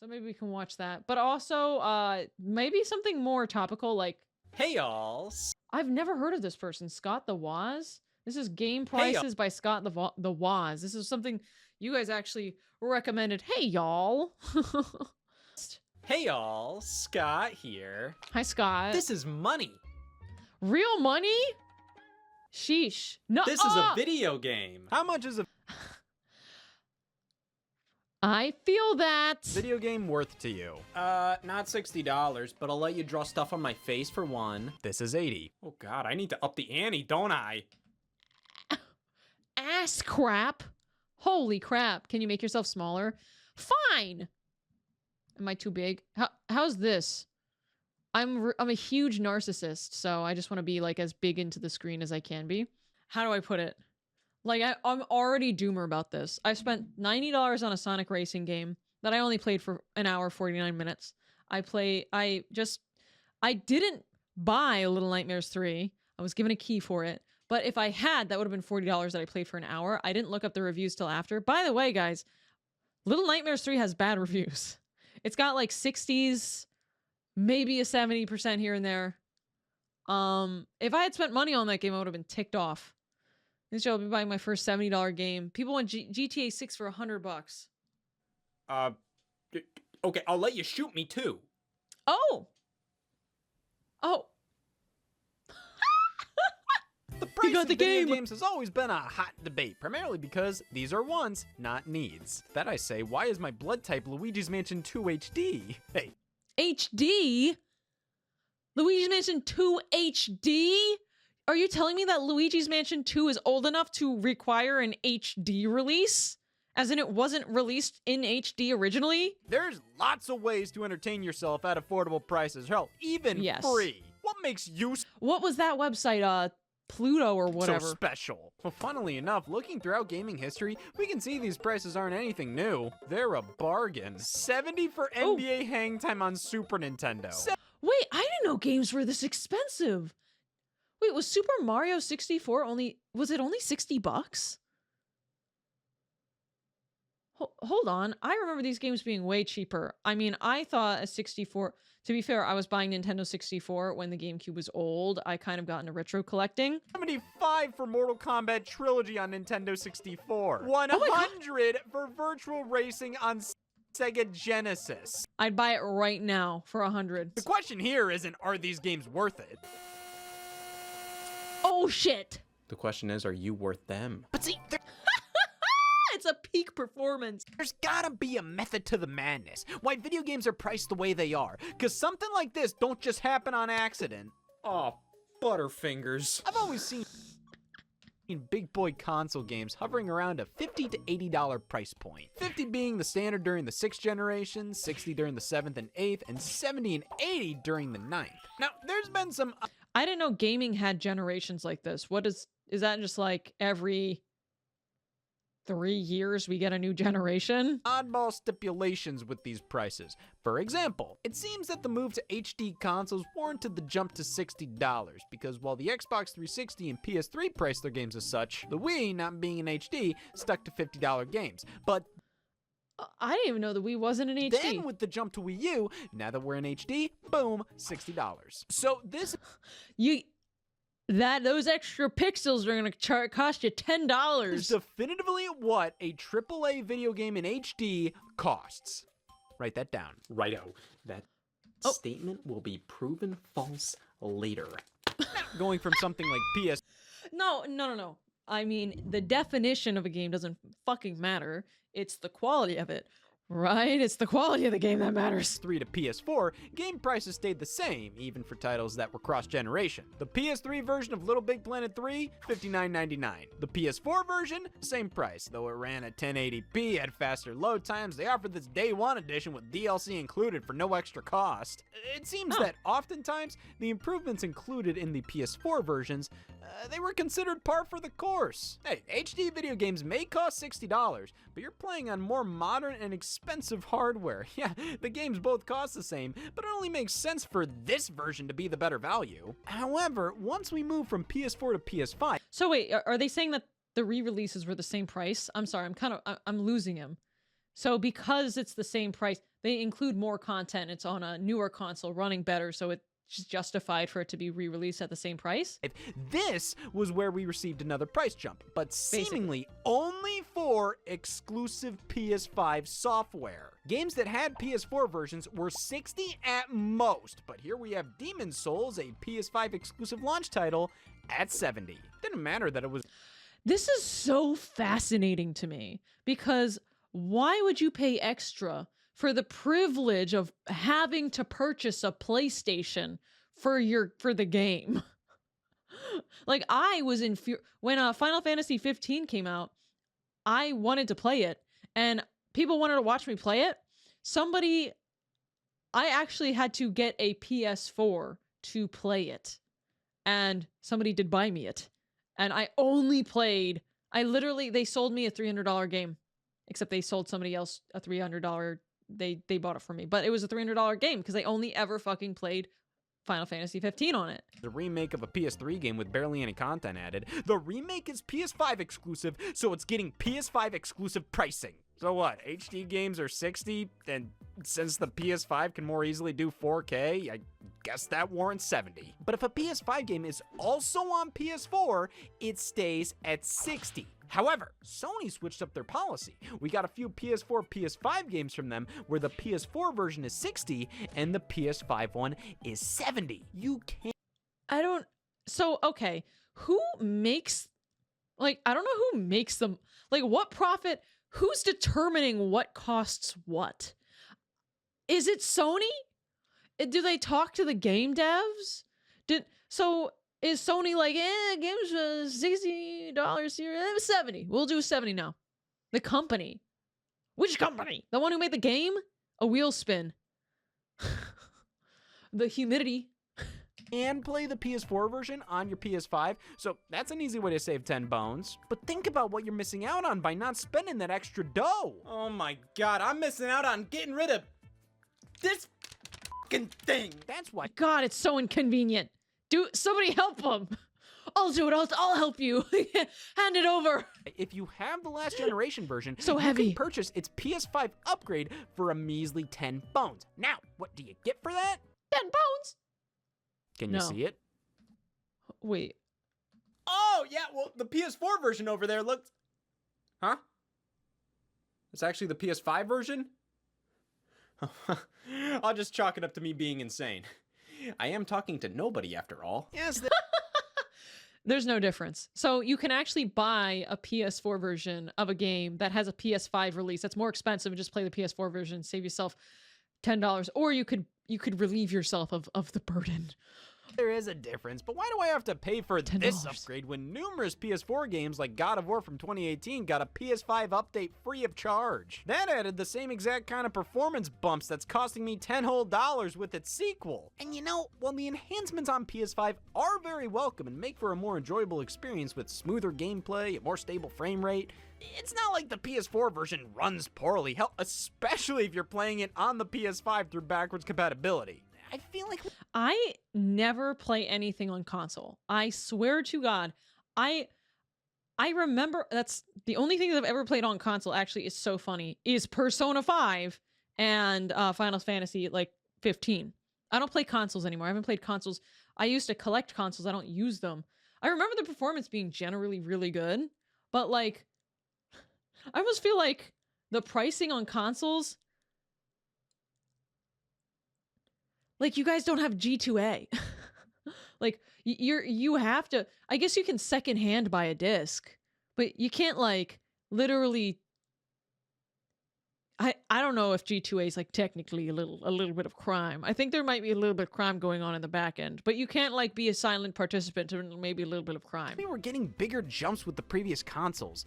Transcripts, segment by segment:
So maybe we can watch that. But also, maybe something more topical, like... Hey, y'all. I've never heard of this person, Scott the Woz. This is Game Prices by Scott the Woz. This is something you guys actually recommended. Hey, y'all. Hey, y'all. Scott here. Hi, Scott. This is money. Real money? Sheesh. No. This is a video game. How much is a I feel that. video game worth to you? Not $60, but I'll let you draw stuff on my face for one. This is 80. Oh God, I need to up the ante, don't I? Ass crap. Holy crap. Can you make yourself smaller? Fine. Am I too big? How's this? I'm a huge narcissist, so I just want to be like as big into the screen as I can be. How do I put it? Like, I'm already doomer about this. I spent $90 on a Sonic racing game that I only played for an hour, 49 minutes. I didn't buy Little Nightmares 3. I was given a key for it. But if I had, that would have been $40 that I played for an hour. I didn't look up the reviews till after. By the way, guys, Little Nightmares 3 has bad reviews. It's got like 60s, maybe a 70% here and there. If I had spent money on that game, I would have been ticked off. This year I'll be buying my first $70 game. People want GTA 6 for $100. Okay, I'll let you shoot me too. Oh! Oh! The price got of the video game. games has always been a hot debate, primarily because these are wants, not needs. That I say, why is my blood type Luigi's Mansion 2 HD? Hey, HD? Luigi's Mansion 2 HD? Are you telling me that Luigi's Mansion 2 is old enough to require an HD release? As in it wasn't released in HD originally? there's lots of ways to entertain yourself at affordable prices. Hell, even Yes. free. What makes you What was that website? Pluto or whatever. so special? Well, funnily enough, looking throughout gaming history, we can see these prices aren't anything new. They're a bargain. 70 for NBA Hang Time on Super Nintendo. Wait, I didn't know games were this expensive. Wait, was Super Mario 64 was it only $60? Hold on. I remember these games being way cheaper. I mean, I thought a 64, to be fair, I was buying Nintendo 64 when the GameCube was old. I kind of got into retro collecting. 75 for Mortal Kombat Trilogy on Nintendo 64. 100 for Virtual Racing on Sega Genesis. I'd buy it right now for 100. The question here isn't, are these games worth it? Oh shit! The question is, are you worth them? But see, It's a peak performance. there's gotta be a method to the madness. Why video games are priced the way they are. Because something like this don't just happen on accident. Oh, Butterfingers. I've always seen big boy console games hovering around a $50 to $80 price point. 50 being the standard during the 6th generation, 60 during the 7th and 8th, and 70 and 80 during the 9th. Now, there's been some I didn't know gaming had generations like this. Is that just like every 3 years we get a new generation? oddball stipulations with these prices. For example, it seems that the move to HD consoles warranted the jump to $60, because while the Xbox 360 and PS3 priced their games as such, the Wii, not being in HD, stuck to $50 games. But I didn't even know the Wii wasn't in HD. then with the jump to Wii U, now that we're in HD, boom, $60. So this Those extra pixels are gonna cost you $10. is definitively what a AAA video game in HD costs. Write that down. Righto. That statement will be proven false later. Going from something like PS No. I mean, the definition of a game doesn't fucking matter. It's the quality of it, right? It's the quality of the game that matters. 3 to PS4, game prices stayed the same, even for titles that were cross-generation. The PS3 version of Little Big Planet 3, $59.99. The PS4 version, same price, though it ran at 1080p, had faster load times. They offered this day one edition with DLC included for no extra cost. It seems that oftentimes, the improvements included in the PS4 versions, they were considered par for the course. Hey, HD video games may cost $60, but you're playing on more modern and expensive hardware. Yeah, the games both cost the same, but it only makes sense for this version to be the better value. However, once we move from PS4 to PS5... So wait, are they saying that the re-releases were the same price? I'm sorry, I'm losing him. So because it's the same price, they include more content. It's on a newer console running better, so it's justified for it to be re-released at the same price. This was where we received another price jump, but seemingly only for exclusive PS5 software. Games that had PS4 versions were $60 at most, but here we have Demon's Souls, a PS5 exclusive launch title, at $70. Didn't matter that it was... This is so fascinating to me, because why would you pay extra for the privilege of having to purchase a PlayStation for the game? Like, I was when Final Fantasy 15 came out, I wanted to play it, and people wanted to watch me play it. I actually had to get a PS4 to play it, and somebody did buy me it. And I only played, they sold me a $300 game, except they sold somebody else a $300, they bought it for me. But it was a $300 game because I only ever fucking played Final Fantasy 15 on it. The remake of a PS3 game with barely any content added. The remake is PS5 exclusive, so it's getting PS5 exclusive pricing. So what, HD games are $60, and since the PS5 can more easily do 4K, I guess that warrants $70. But if a PS5 game is also on PS4, it stays at $60. However, Sony switched up their policy. We got a few PS4, PS5 games from them where the PS4 version is $60 and the PS5 one is $70. You can't... Okay, who makes, I don't know who makes them, what profit, who's determining what costs what? Is it Sony? Do they talk to the game devs? Is Sony like, games $60 here, 70. We'll do 70 now. The company. Which company? The one who made the game? A wheel spin. The humidity. And play the PS4 version on your PS5, so that's an easy way to save 10 bones. But think about what you're missing out on by not spending that extra dough. Oh my god, I'm missing out on getting rid of this fucking thing. That's why... God, it's so inconvenient. Somebody help them. I'll do it. I'll help you. Hand it over. If you have the last generation version, so you heavy. can purchase its PS5 upgrade for a measly 10 bones. Now, what do you get for that? 10 bones. Can you see it? Wait. Oh, yeah, well, the PS4 version over there looked... Huh? It's actually the PS5 version? I'll just chalk it up to me being insane. I am talking to nobody after all. Yes. There's no difference. So you can actually buy a PS4 version of a game that has a PS5 release. That's more expensive, and just play the PS4 version, save yourself $10. Or you could relieve yourself of the burden. There is a difference, but why do I have to pay for this upgrade when numerous PS4 games like God of War from 2018 got a PS5 update free of charge? That added the same exact kind of performance bumps that's costing me $10 whole with its sequel. And you know, while the enhancements on PS5 are very welcome and make for a more enjoyable experience with smoother gameplay, a more stable frame rate, it's not like the PS4 version runs poorly, hell, especially if you're playing it on the PS5 through backwards compatibility. I feel like... I never play anything on console. I swear to God. I remember, that's the only thing that I've ever played on console, actually, is so funny, is Persona 5 and Final Fantasy, 15. I don't play consoles anymore. I haven't played consoles. I used to collect consoles. I don't use them. I remember the performance being generally really good, but, I almost feel like the pricing on consoles... you guys don't have G2A. You have to, I guess you can secondhand buy a disc, but you can't literally, I don't know if G2A is technically a little bit of crime. I think there might be a little bit of crime going on in the back end, but you can't be a silent participant in maybe a little bit of crime. We were getting bigger jumps with the previous consoles,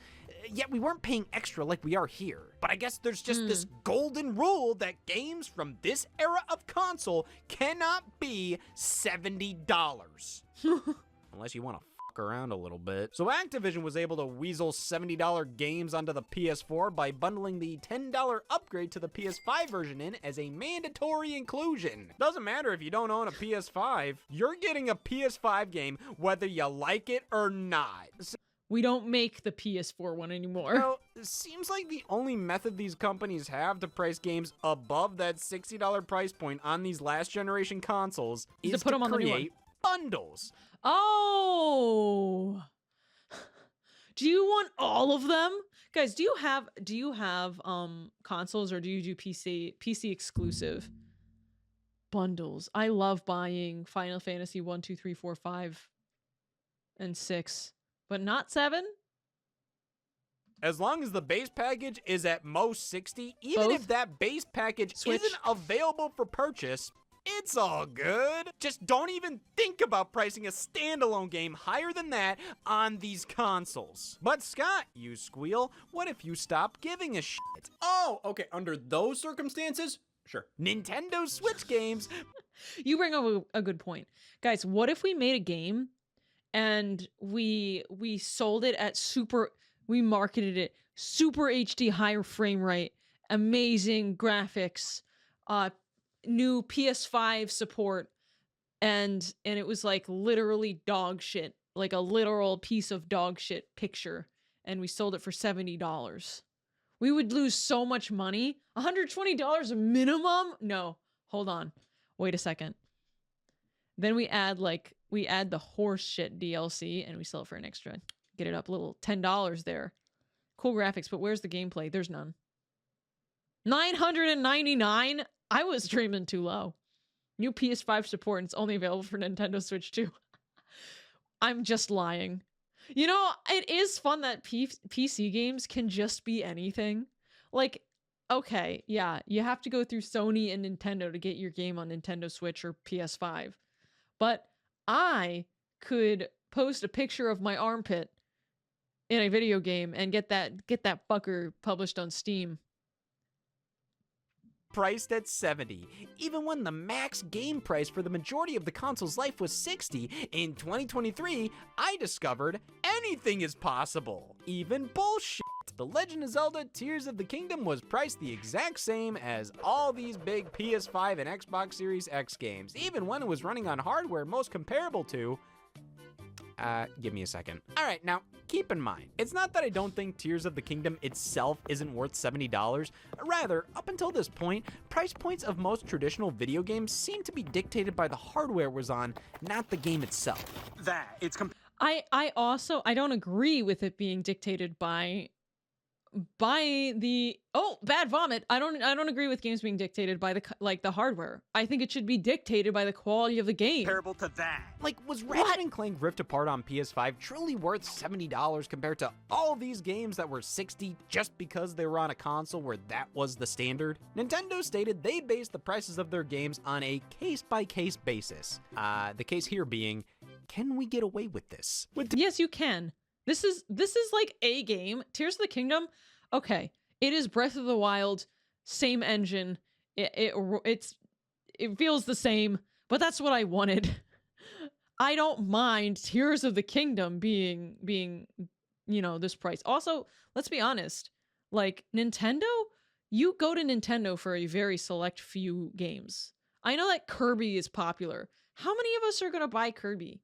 yet we weren't paying extra like we are here. But I guess there's just this golden rule that games from this era of console cannot be $70. Unless you want to fuck around a little bit. So Activision was able to weasel $70 games onto the PS4 by bundling the $10 upgrade to the PS5 version in as a mandatory inclusion. Doesn't matter if you don't own a PS5, you're getting a PS5 game whether you like it or not. We don't make the PS4 one anymore. Well, it seems like the only method these companies have to price games above that $60 price point on these last generation consoles is to put them on the new one. create bundles. Oh. Do you want all of them? Guys, do you have consoles, or do you do PC exclusive bundles? I love buying Final Fantasy 1, 2, 3, 4, 5, and 6, but not 7. As long as the base package is at most 60, even Both? if that base package Switch? isn't available for purchase, it's all good. Just don't even think about pricing a standalone game higher than that on these consoles. But Scott, you squeal, what if you stop giving a shit? Oh, okay. Under those circumstances, sure. Nintendo Switch games. You bring up a good point. Guys, what if we made a game and we sold it at we marketed it super HD, higher frame rate, amazing graphics, new PS5 support, and it was like literally dog shit, like a literal piece of dog shit picture, and we sold it for $70. We would lose so much money. $120 minimum? No, hold on. Wait a second. Then we add the horse shit DLC and we sell it for an extra. Get it up a little $10 there. Cool graphics, but where's the gameplay? There's none. $999? I was dreaming too low. New PS5 support, and it's only available for Nintendo Switch 2. I'm just lying. You know, it is fun that PC games can just be anything. Like, okay, yeah, you have to go through Sony and Nintendo to get your game on Nintendo Switch or PS5. But I could post a picture of my armpit in a video game and get that fucker published on Steam. Priced at $70. Even when the max game price for the majority of the console's life was $60, in 2023, I discovered anything is possible. Even bullshit. The Legend of Zelda Tears of the Kingdom was priced the exact same as all these big PS5 and Xbox Series X games, even when it was running on hardware most comparable to... give me a second. Alright, now, keep in mind, it's not that I don't think Tears of the Kingdom itself isn't worth $70. Rather, up until this point, price points of most traditional video games seem to be dictated by the hardware it was on, not the game itself. I don't agree with it being dictated by the bad vomit. I don't agree with games being dictated by the hardware. I think it should be dictated by the quality of the game. Comparable to that. Like, was Ratchet & Clank Rift Apart on PS5 truly worth $70 compared to all these games that were $60 just because they were on a console where that was the standard? Nintendo stated they based the prices of their games on a case-by-case basis. The case here being, can we get away with this? Yes, you can. This is like a game. Tears of the Kingdom, okay, it is Breath of the Wild, same engine. It feels the same, but that's what I wanted. I don't mind Tears of the Kingdom being this price. Also, let's be honest, like Nintendo, you go to Nintendo for a very select few games. I know that Kirby is popular. How many of us are gonna buy Kirby?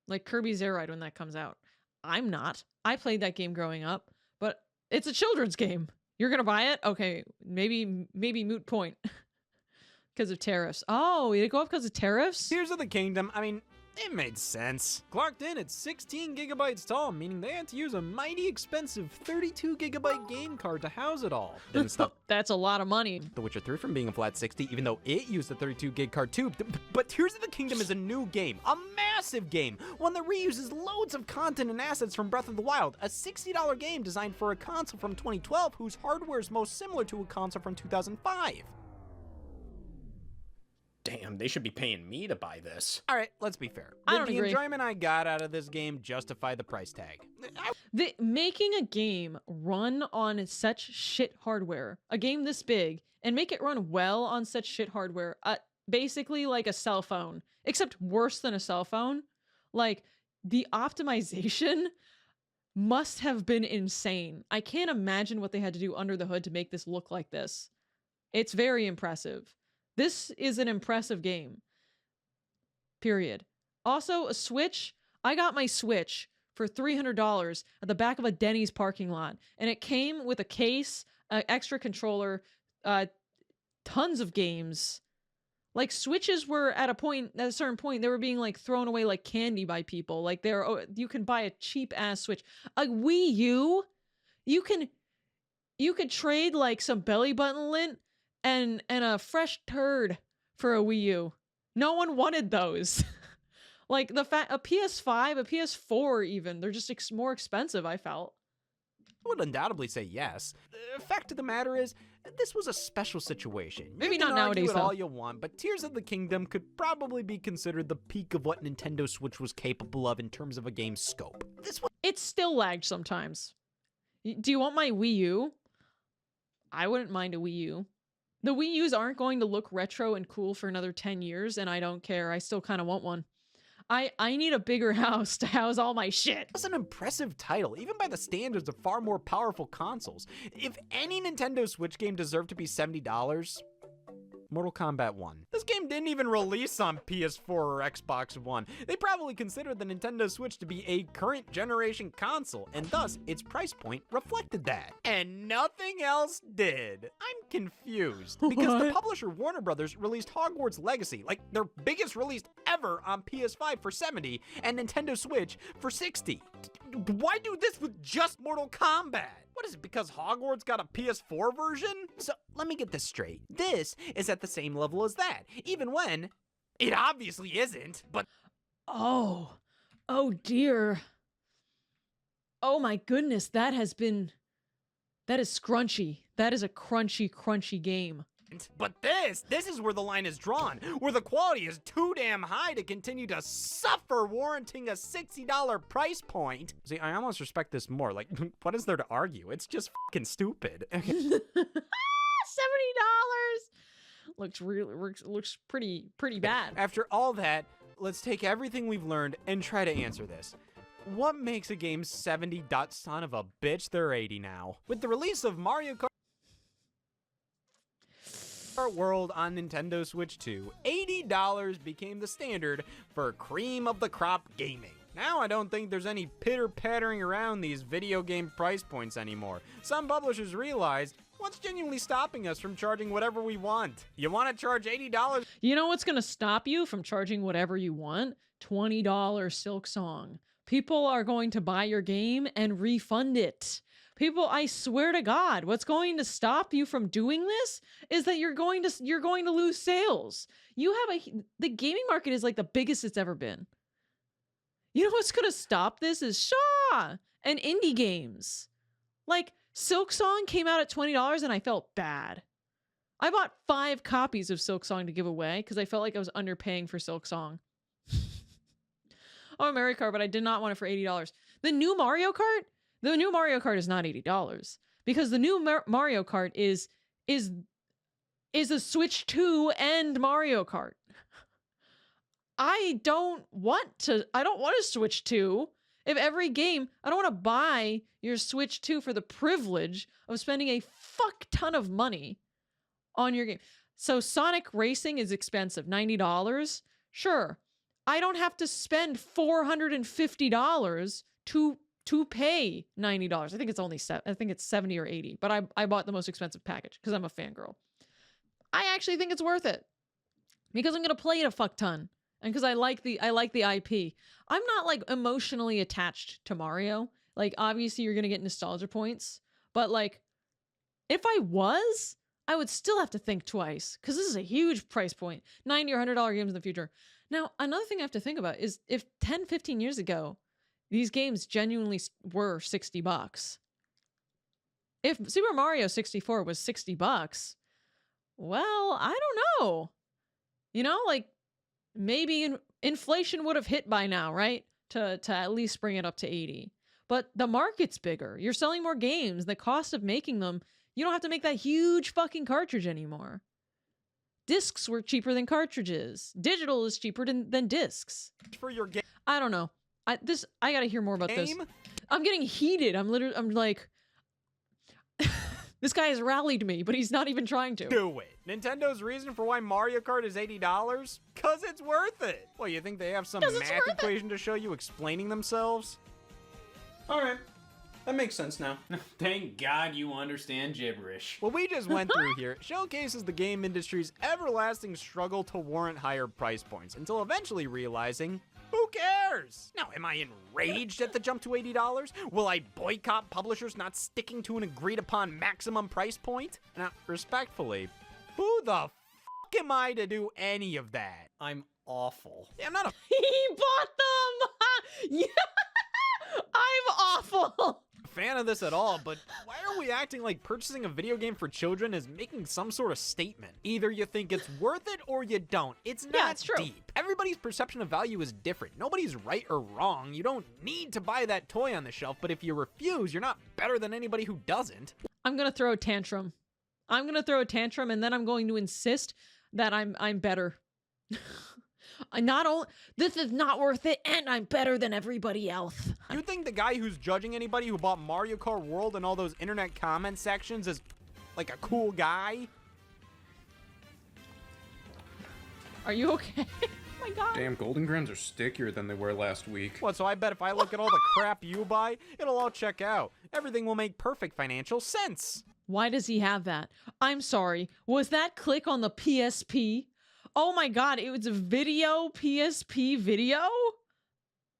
Like Kirby's Air Ride when that comes out. I'm not. I played that game growing up, but it's a children's game. You're gonna buy it? Okay, maybe moot point. Because of tariffs. Oh, did it go up because of tariffs? Tears of the Kingdom, I mean, it made sense. Clocked in at 16 gigabytes tall, meaning they had to use a mighty expensive 32 gigabyte game card to house it all. Didn't stop That's a lot of money. The Witcher 3 from being a flat 60, even though it used a 32 gig card too. But Tears of the Kingdom is a new game, a massive game, one that reuses loads of content and assets from Breath of the Wild, a $60 game designed for a console from 2012 whose hardware is most similar to a console from 2005. Damn, they should be paying me to buy this. All right, let's be fair. I Did don't the agree. enjoyment I got out of this game justify the price tag? Making a game run on such shit hardware, a game this big, and make it run well on such shit hardware, basically like a cell phone, except worse than a cell phone. Like, the optimization must have been insane. I can't imagine what they had to do under the hood to make this look like this. It's very impressive. This is an impressive game. Period. Also, a Switch. I got my Switch for $300 at the back of a Denny's parking lot. And it came with a case, an extra controller, tons of games. Like Switches were at a certain point, they were being like thrown away like candy by people. Like you can buy a cheap ass Switch. A Wii U, you could trade like some belly button lint and a fresh turd for a Wii U. No one wanted those. Like a PS5, a PS4 even, they're just more expensive, I felt. I would undoubtedly say yes. The fact of the matter is, this was a special situation. Maybe You can not nowadays, argue it though. all you want, but Tears of the Kingdom could probably be considered the peak of what Nintendo Switch was capable of in terms of a game's scope. This was It still lagged sometimes. Do you want my Wii U? I wouldn't mind a Wii U. The Wii U's aren't going to look retro and cool for another 10 years, and I don't care. I still kind of want one. I need a bigger house to house all my shit. was an impressive title, even by the standards of far more powerful consoles. If any Nintendo Switch game deserved to be $70, Mortal Kombat 1. This game didn't even release on PS4 or Xbox One. They probably considered the Nintendo Switch to be a current generation console, and thus its price point reflected that. And nothing else did. I'm confused, because the What? publisher Warner Brothers released Hogwarts Legacy, like their biggest release ever, on PS5 for $70 and Nintendo Switch for $60. Why do this with just Mortal Kombat? What is it, because Hogwarts got a PS4 version? So let me get this straight. This is at the same level as that, even when it obviously isn't, but Oh dear. Oh my goodness, that is scrunchy. That is a crunchy game. this is where the line is drawn, where the quality is too damn high to continue to suffer warranting a $60 price point. See, I almost respect this more. Like, what is there to argue? It's just fucking stupid. $70 looks pretty bad. After all that, let's take everything we've learned and try to answer this. What makes a game 70? Son of a bitch, they're 80 now. With the release of Mario Kart World on Nintendo Switch 2, $80 became the standard for cream of the crop gaming. Now I don't think there's any pitter-pattering around these video game price points anymore. Some publishers realized, what's genuinely stopping us from charging whatever we want? You want to charge $80? You know what's going to stop you from charging whatever you want? $20 Silk Song. People are going to buy your game and refund it. People, I swear to God, what's going to stop you from doing this is that you're going to lose sales. The gaming market is like the biggest it's ever been. You know what's going to stop this is Shaw and indie games. Like Silk Song came out at $20 and I felt bad. I bought 5 copies of Silk Song to give away because I felt like I was underpaying for Silk Song. Oh, Mario Kart, but I did not want it for $80. The new Mario Kart is not $80 because the new Mario Kart is a Switch 2 and Mario Kart. I don't want a Switch 2. If every game, I don't want to buy your Switch 2 for the privilege of spending a fuck ton of money on your game. So Sonic Racing is expensive, $90. Sure. I don't have to spend $450 to pay $90. I think it's 70 or 80, but I bought the most expensive package because I'm a fangirl. I actually think it's worth it because I'm going to play it a fuck ton and because I like the IP. I'm not like emotionally attached to Mario. Like obviously you're going to get nostalgia points, but like if I was, I would still have to think twice because this is a huge price point. $90 or $100 games in the future. Now, another thing I have to think about is if 10, 15 years ago, these games genuinely were $60. If Super Mario 64 was $60, well, I don't know. You know, like maybe inflation would have hit by now, right? To at least bring it up to 80. But the market's bigger. You're selling more games. The cost of making them, you don't have to make that huge fucking cartridge anymore. Discs were cheaper than cartridges. Digital is cheaper than discs. For your game. I don't know. I gotta hear more about this. I'm getting heated. I'm like, this guy has rallied me, but he's not even trying to. Do it. Nintendo's reason for why Mario Kart is $80? Cause it's worth it. Well, you think they have some math equation to show you explaining themselves? All right. That makes sense now. Thank God you understand gibberish. What we just went through here showcases the game industry's everlasting struggle to warrant higher price points until eventually realizing, who cares? Now, am I enraged at the jump to $80? Will I boycott publishers not sticking to an agreed upon maximum price point? Now, respectfully, who the am I to do any of that? I'm awful. Yeah, I'm not a He bought them! Yeah! I'm awful! fan of this at all, but why are we acting like purchasing a video game for children is making some sort of statement? Either you think it's worth it or you don't. It's not Yeah, it's true. deep. Everybody's perception of value is different. Nobody's right or wrong. You don't need to buy that toy on the shelf, but if you refuse, you're not better than anybody who doesn't. I'm gonna throw a tantrum. I'm gonna throw a tantrum, and then I'm going to insist that I'm better. This is not worth it, and I'm better than everybody else. You think the guy who's judging anybody who bought Mario Kart World and all those internet comment sections is like a cool guy? Are you okay? Oh my god. Damn, golden grams are stickier than they were last week. What, so I bet if I look at all the crap you buy, it'll all check out. Everything will make perfect financial sense. Why does he have that? I'm sorry. Was that click on the PSP? Oh my god, it was a video, PSP video?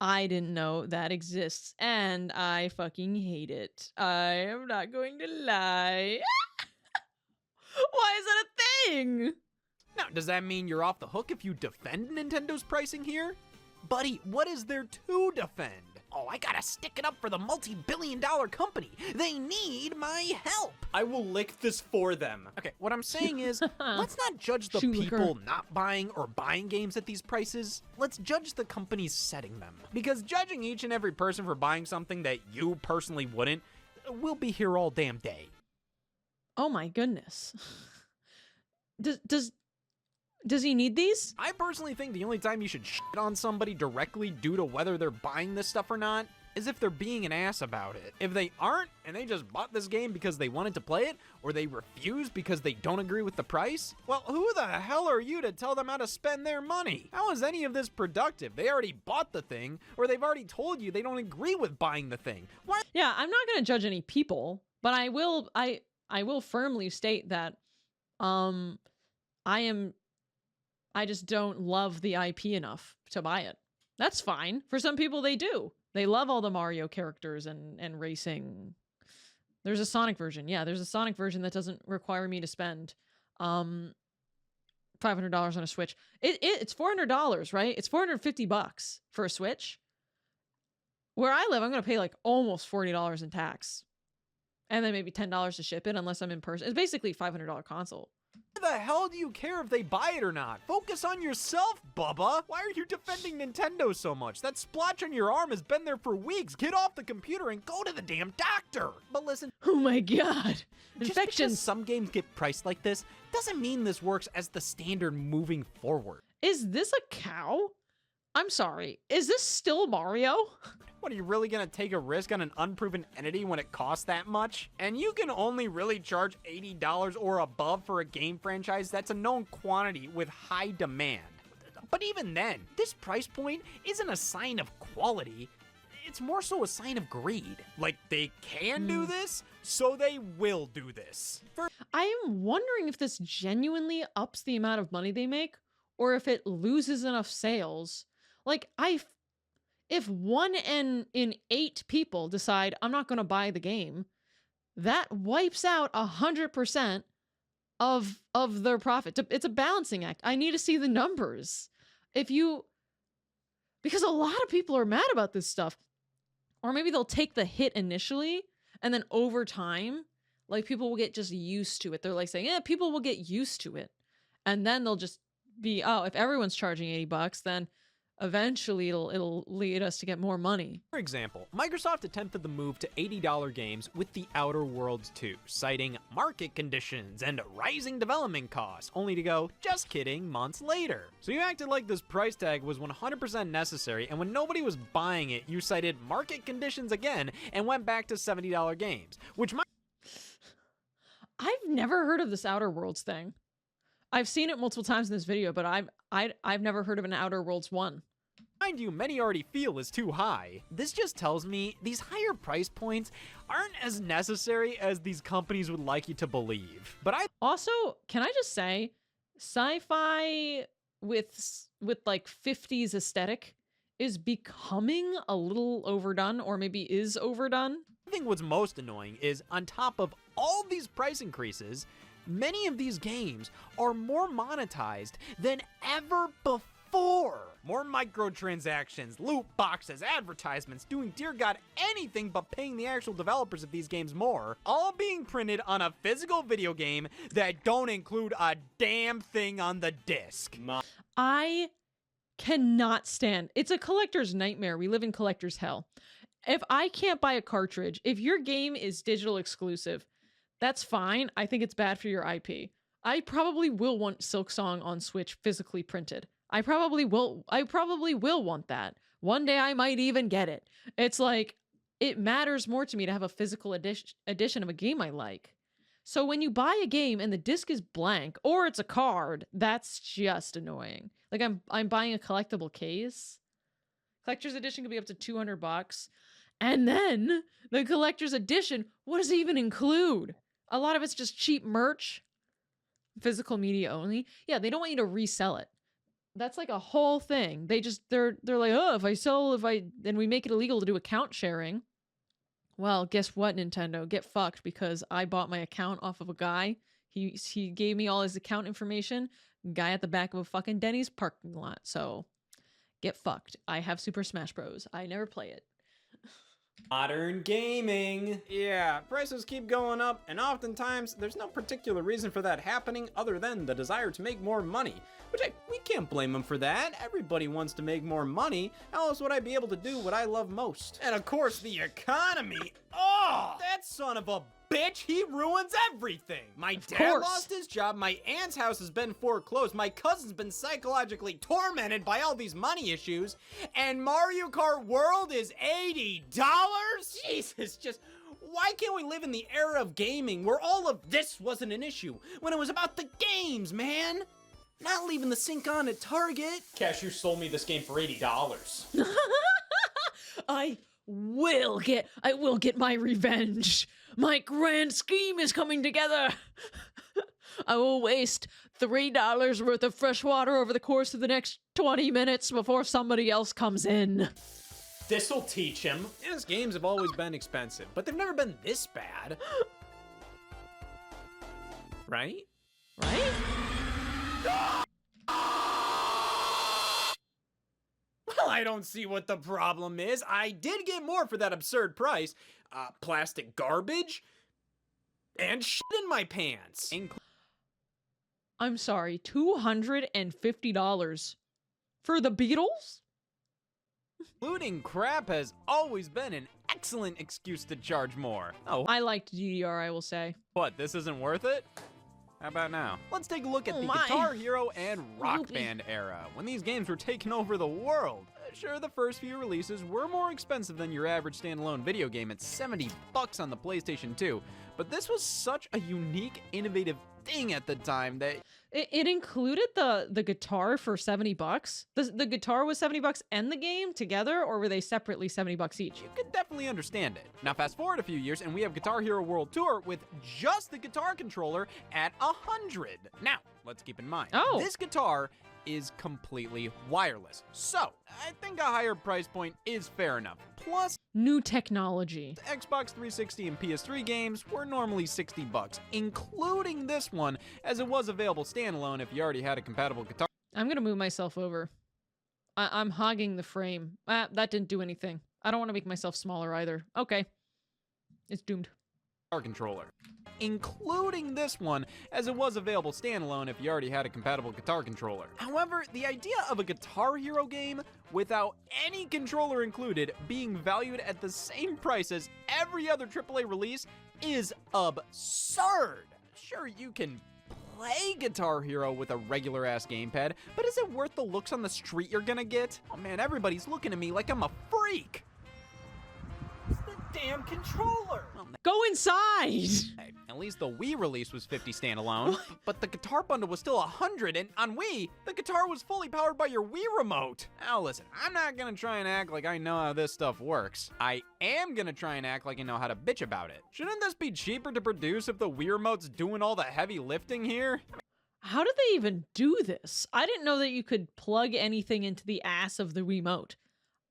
I didn't know that exists, and I fucking hate it. I am not going to lie. Why is that a thing? Now, does that mean you're off the hook if you defend Nintendo's pricing here? Buddy, what is there to defend? Oh, I gotta stick it up for the multi-billion-dollar company. They need my help. I will lick this for them. Okay, what I'm saying is, let's not judge the Shoe licker. people not buying or buying games at these prices. Let's judge the companies setting them. Because judging each and every person for buying something that you personally wouldn't, we'll be here all damn day. Oh my goodness. Does he need these? I personally think the only time you should shit on somebody directly due to whether they're buying this stuff or not is if they're being an ass about it. If they aren't, and they just bought this game because they wanted to play it, or they refuse because they don't agree with the price, well, who the hell are you to tell them how to spend their money? How is any of this productive? They already bought the thing, or they've already told you they don't agree with buying the thing. Why? Yeah, I'm not going to judge any people, but I will firmly state that I just don't love the IP enough to buy it. That's fine. For some people, they do. They love all the Mario characters and racing. There's a Sonic version. Yeah, there's a Sonic version that doesn't require me to spend $500 on a Switch. It's $400, right? It's $450 for a Switch. Where I live, I'm going to pay like almost $40 in tax. And then maybe $10 to ship it unless I'm in person. It's basically a $500 console. Why the hell do you care if they buy it or not? Focus on yourself, Bubba. Why are you defending Nintendo so much? That splotch on your arm has been there for weeks. Get off the computer and go to the damn doctor. But listen, Oh my god. just because Infections. some games get priced like this doesn't mean this works as the standard moving forward. Is this a cow? I'm sorry. Is this still Mario? What, are you really gonna take a risk on an unproven entity when it costs that much? And you can only really charge $80 or above for a game franchise that's a known quantity with high demand. But even then, this price point isn't a sign of quality. It's more so a sign of greed. Like, they can do this, so they will do this. I am wondering if this genuinely ups the amount of money they make, or if it loses enough sales. Like, if 1 in 8 people decide I'm not going to buy the game, that wipes out 100% of their profit. It's a balancing act. I need to see the numbers. Because a lot of people are mad about this stuff. Or maybe they'll take the hit initially, and then over time, like, people will get just used to it. They're like saying, yeah, people will get used to it. And then they'll just be, oh, if everyone's charging $80, then eventually it'll lead us to get more money. For example, Microsoft attempted the move to $80 games with The Outer Worlds 2, citing market conditions and rising development costs, only to go, just kidding, months later. So you acted like this price tag was 100% necessary, and when nobody was buying it, you cited market conditions again and went back to $70 games, which I've never heard of this Outer Worlds thing. I've seen it multiple times in this video, but I've never heard of an Outer Worlds 1. mind you, many already feel is too high. This just tells me these higher price points aren't as necessary as these companies would like you to believe. But Also, can I just say, sci-fi with like 50s aesthetic is becoming a little overdone, or maybe is overdone. I think what's most annoying is, on top of all these price increases, many of these games are more monetized than ever before. More microtransactions, loot boxes, advertisements, doing dear god anything but paying the actual developers of these games more, all being printed on a physical video game that don't include a damn thing on the disc. I cannot stand. It's a collector's nightmare. We live in collector's hell. If I can't buy a cartridge, if your game is digital exclusive, that's fine. I think it's bad for your IP. I probably will want Silksong on Switch physically printed. I probably will want that. One day I might even get it. It's like, it matters more to me to have a physical edition of a game I like. So when you buy a game and the disc is blank, or it's a card, that's just annoying. Like, I'm buying a collectible case. Collector's edition could be up to $200. And then the collector's edition, what does it even include? A lot of it's just cheap merch. Physical media only. Yeah, they don't want you to resell it. That's like a whole thing. They're like, oh, then we make it illegal to do account sharing. Well, guess what, Nintendo? Get fucked, because I bought my account off of a guy. He gave me all his account information. Guy at the back of a fucking Denny's parking lot. So, get fucked. I have Super Smash Bros. I never play it. Modern gaming. Yeah, prices keep going up, and oftentimes there's no particular reason for that happening other than the desire to make more money. Which we can't blame them for that. Everybody wants to make more money. How else would I be able to do what I love most? And of course, the economy. Oh, that son of a bitch, he ruins everything. My dad lost his job, my aunt's house has been foreclosed, my cousin's been psychologically tormented by all these money issues, and Mario Kart World is $80? Jesus, just why can't we live in the era of gaming where all of this wasn't an issue, when it was about the games, man? Not leaving the sink on at Target. Cashier sold me this game for $80. I will get my revenge. My grand scheme is coming together. I will waste $3 worth of fresh water over the course of the next 20 minutes before somebody else comes in. This'll teach him. Yes, games have always been expensive, but they've never been this bad. Right? Right? Well, I don't see what the problem is. I did get more for that absurd price. Plastic garbage and shit in my pants. I'm sorry, $250 for the Beatles? Including crap has always been an excellent excuse to charge more. Oh, I liked DDR, I will say. what, this isn't worth it? How about now? Let's take a look at the my. Guitar Hero and Rock Loopy. Band era, when these games were taking over the world. Sure, the first few releases were more expensive than your average standalone video game at $70 on the PlayStation 2, but this was such a unique, innovative thing at the time that It included the guitar for $70. The guitar was $70 and the game together, or were they separately $70 each? you could definitely understand it. Now fast forward a few years and we have Guitar Hero World Tour with just the guitar controller at $100. Now, let's keep in mind, this guitar is completely wireless. So, I think a higher price point is fair enough. Plus, New technology. Xbox 360 and PS3 games were normally $60, including this one, as it was available standalone if you already had a compatible guitar I'm gonna move myself over. I'm hogging the frame. That didn't do anything. I don't want to make myself smaller either. Okay. It's doomed. controller. Including this one, as it was available standalone if you already had a compatible guitar controller. However, the idea of a Guitar Hero game without any controller included being valued at the same price as every other AAA release is absurd. Sure, you can play Guitar Hero with a regular-ass gamepad, but is it worth the looks on the street you're gonna get? Oh man, everybody's looking at me like I'm a freak. It's the damn controller. Well, Go inside. Hey, at least the Wii release was 50 standalone, but the guitar bundle was still 100, and on Wii, the guitar was fully powered by your Wii remote. Now listen, I'm not gonna try and act like I know how this stuff works. I am gonna try and act like I know how to bitch about it. Shouldn't this be cheaper to produce if the Wii remote's doing all the heavy lifting here? How did they even do this? I didn't know that you could plug anything into the ass of the Wiimote.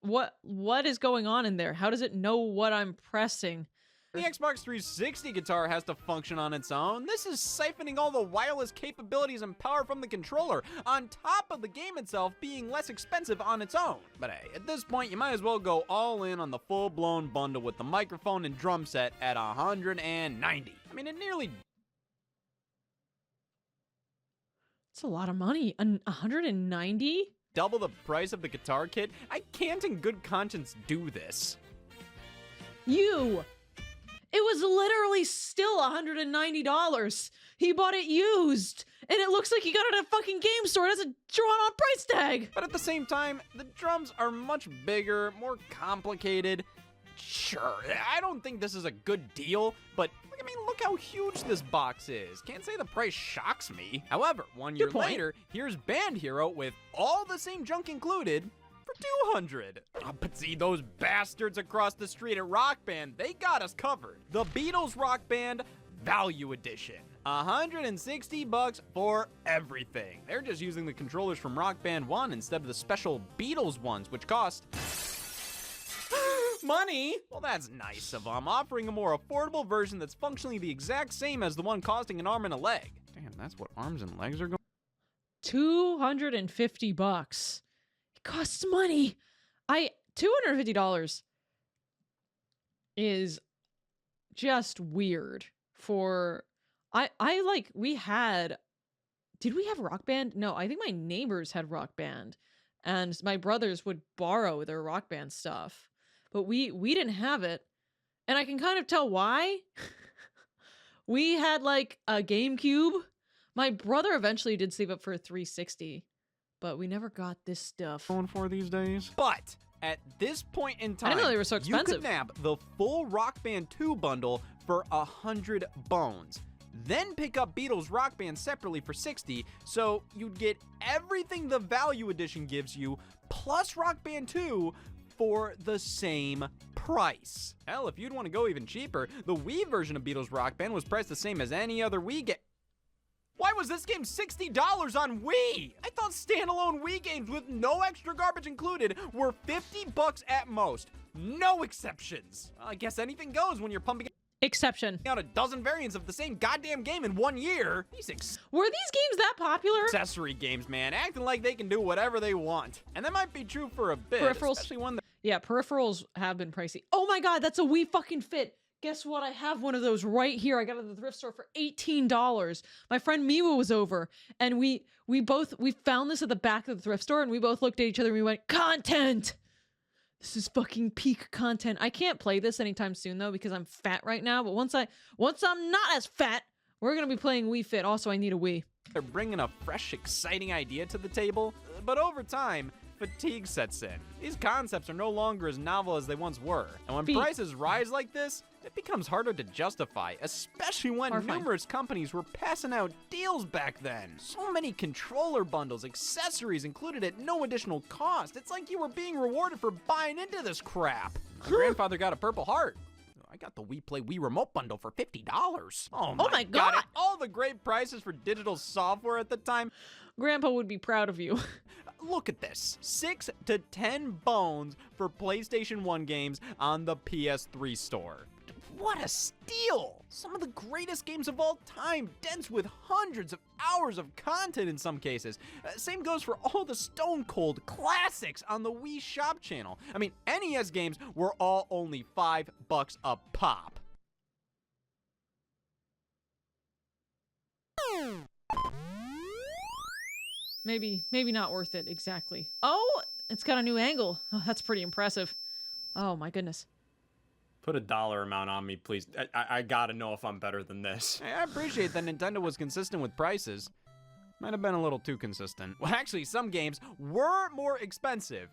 What is going on in there? How does it know what I'm pressing? The Xbox 360 guitar has to function on its own. This is siphoning all the wireless capabilities and power from the controller, on top of the game itself being less expensive on its own. But hey, at this point, you might as well go all in on the full-blown bundle with the microphone and drum set at $190. I mean, it nearly... It's a lot of money. 190? double the price of the guitar kit. I can't in good conscience do this. It was literally still $190. He bought it used, and it looks like he got it at a fucking game store. It has a drawn-on price tag. But at the same time, the drums are much bigger, more complicated. Sure, I don't think this is a good deal, but I mean, look how huge this box is. Can't say the price shocks me. However, 1 year later, here's Band Hero with all the same junk included for $200. But see, those bastards across the street at Rock Band, they got us covered. The Beatles Rock Band Value Edition. $160 for everything. They're just using the controllers from Rock Band 1 instead of the special Beatles ones, which cost money. Well, that's nice of them, offering a more affordable version that's functionally the exact same as the one costing an arm and a leg. Damn, that's what arms and legs are going. $250. It costs money. $250 is just weird for did we have Rock Band? No, I think my neighbors had Rock Band and my brothers would borrow their Rock Band stuff, but we didn't have it. And I can kind of tell why. We had like a GameCube. My brother eventually did save up for a 360, but we never got this stuff. Going for these days? But at this point in time, I didn't know they were so expensive. You could nab the full Rock Band 2 bundle for 100 bones. Then pick up Beatles Rock Band separately for 60, so you'd get everything the Value Edition gives you, plus Rock Band 2 for the same price. Hell, if you'd want to go even cheaper, the Wii version of Beatles Rock Band was priced the same as any other Wii game. Why was this game $60 on Wii? I thought standalone Wii games with no extra garbage included were $50 at most. No exceptions. I guess anything goes when you're pumping Exception. out a dozen variants of the same goddamn game in 1 year. Were these games that popular? Accessory games, man, acting like they can do whatever they want. And that might be true for a bit, Peripherals. especially when Yeah, peripherals have been pricey. Oh my god, that's a Wii fucking Fit. Guess what? I have one of those right here. I got it at the thrift store for $18. My friend Miwa was over, and we found this at the back of the thrift store, and we both looked at each other and we went, content! This is fucking peak content. I can't play this anytime soon though because I'm fat right now, but once I'm not as fat, we're gonna be playing Wii Fit. Also, I need a Wii. they're bringing a fresh, exciting idea to the table, but over time, fatigue sets in. These concepts are no longer as novel as they once were, and when prices rise like this, it becomes harder to justify, especially when numerous companies were passing out deals back then. So many controller bundles, accessories included at no additional cost. It's like you were being rewarded for buying into this crap. My grandfather got a Purple Heart. I got the Wii Play Wii Remote bundle for $50. Oh my god! All the great prices for digital software at the time. Grandpa would be proud of you. Look at this. 6 to 10 bones for PlayStation 1 games on the PS3 store. What a steal! Some of the greatest games of all time, dense with hundreds of hours of content in some cases. Same goes for all the Stone Cold classics on the Wii Shop channel. I mean, NES games were all only $5 a pop. Maybe not worth it exactly. Oh, it's got a new angle. Oh, that's pretty impressive. Oh my goodness. Put a dollar amount on me, please. I gotta know if I'm better than this. I appreciate that Nintendo was consistent with prices. Might have been a little too consistent. Well, actually, some games were more expensive.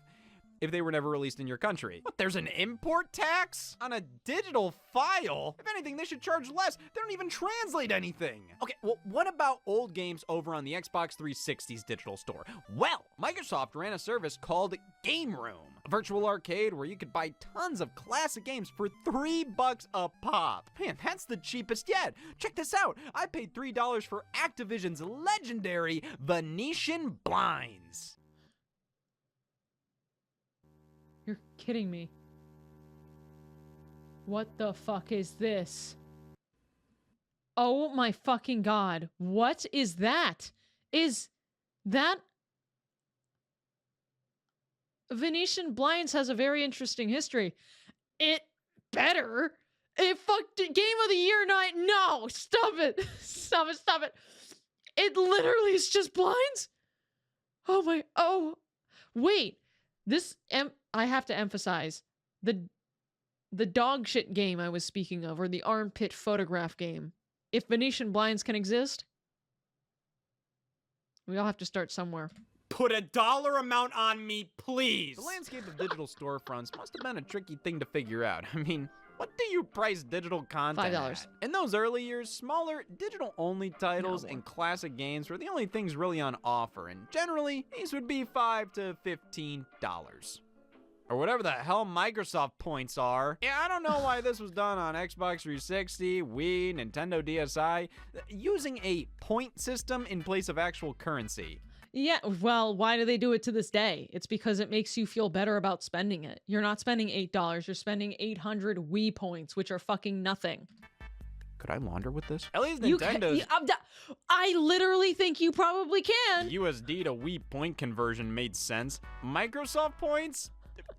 if they were never released in your country. But there's an import tax on a digital file? If anything, they should charge less. They don't even translate anything. Okay, well, what about old games over on the Xbox 360's digital store? Well, Microsoft ran a service called Game Room, a virtual arcade where you could buy tons of classic games for $3 a pop. Man, that's the cheapest yet. Check this out. I paid $3 for Activision's legendary Venetian Blinds. You're kidding me. What the fuck is this? Oh my fucking god. What is that? Is that... Venetian Blinds has a very interesting history. It better. It fucked it. Game of the Year night. No, stop it. Stop it, stop it. It literally is just blinds. Oh my, oh. Wait. This, I have to emphasize, the dog shit game I was speaking of, or the armpit photograph game. If Venetian Blinds can exist, we all have to start somewhere. Put a dollar amount on me, please. The landscape of digital storefronts must have been a tricky thing to figure out. I mean, what do you price digital content $5. at? In those early years, smaller, digital-only titles and classic games were the only things really on offer, and generally, these would be $5 to $15. Or whatever the hell Microsoft points are. Yeah, I don't know why this was done on Xbox 360, Wii, Nintendo DSi, using a point system in place of actual currency. Yeah, well, why do they do it to this day? It's because it makes you feel better about spending it. You're not spending $8, you're spending 800 Wii points, which are fucking nothing. Could I launder with this? At least You Nintendo's I literally think you probably can. USD to Wii point conversion made sense. Microsoft points?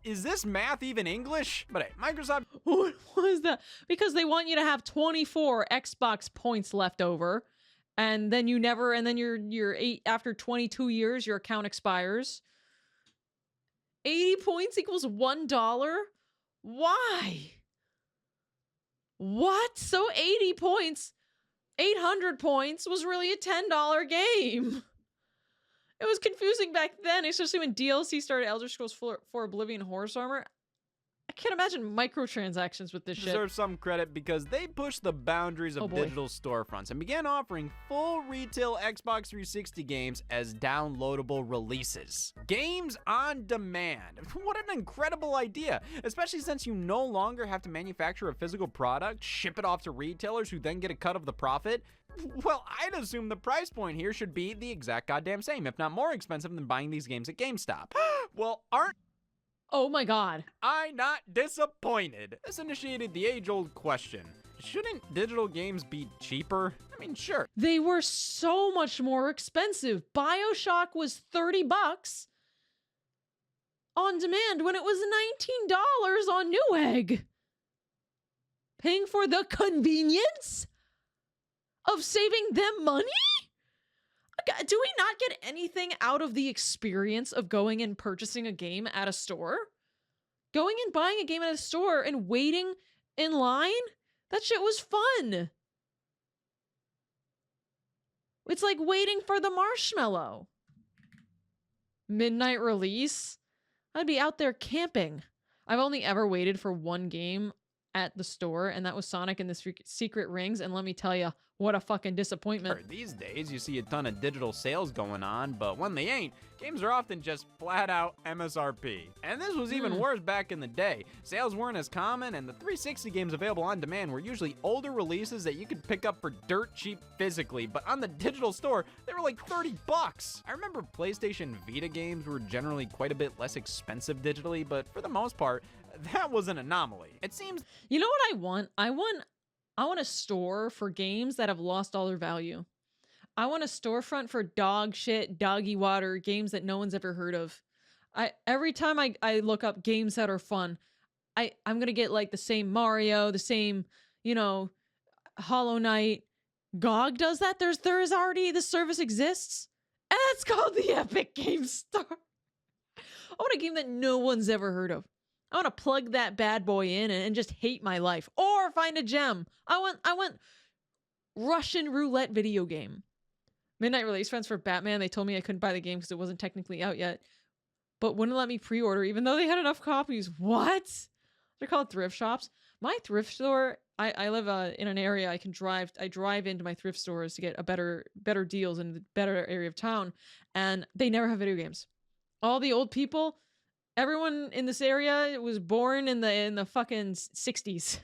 Is this math even English? But hey, Microsoft... What was that? Because they want you to have 24 Xbox points left over. And then you never, and then you're after 22 years, your account expires. 80 points equals $1? Why? What? So 80 points, 800 points was really a $10 game. It was confusing back then, especially when DLC started Elder Scrolls 4 Oblivion Horse Armor. I can't imagine microtransactions with this shit. Deserve some credit because they pushed the boundaries of digital storefronts and began offering full retail Xbox 360 games as downloadable releases. Games on demand. What an incredible idea, especially since you no longer have to manufacture a physical product, ship it off to retailers who then get a cut of the profit. Well, I'd assume the price point here should be the exact goddamn same, if not more expensive than buying these games at GameStop. Well, aren't Oh my god. I not disappointed? This initiated the age-old question. Shouldn't digital games be cheaper? I mean, sure. They were so much more expensive. BioShock was $30 on demand when it was $19 on Newegg. Paying for the convenience of saving them money? Do we not get anything out of the experience of going and purchasing a game at a store? Going and buying a game at a store and waiting in line? That shit was fun. It's like waiting for the marshmallow. Midnight release? I'd be out there camping. I've only ever waited for one game at the store, and that was Sonic and the Secret Rings, and let me tell you, what a fucking disappointment. These days, you see a ton of digital sales going on, but when they ain't, games are often just flat out MSRP. And this was even worse back in the day. Sales weren't as common, and the 360 games available on demand were usually older releases that you could pick up for dirt cheap physically, but on the digital store, they were like $30. I remember PlayStation Vita games were generally quite a bit less expensive digitally, but for the most part, that was an anomaly. It seems... You know what I want? I want a store for games that have lost all their value. I want a storefront for dog shit, doggy water, games that no one's ever heard of. Every time I look up games that are fun, I'm gonna get like the same Mario, the same, Hollow Knight. GOG does that. There is already, the service exists. And it's called the Epic Game Store. I want a game that no one's ever heard of. I want to plug that bad boy in and just hate my life, or find a gem. I want Russian roulette video game. Midnight release friends for Batman. They told me I couldn't buy the game because it wasn't technically out yet. but wouldn't let me pre-order even though they had enough copies. What? They're called thrift shops. My thrift store, I live in an area I drive into my thrift stores to get a better deals in the better area of town, and they never have video games. All the old people, everyone in this area was born in the fucking 60s.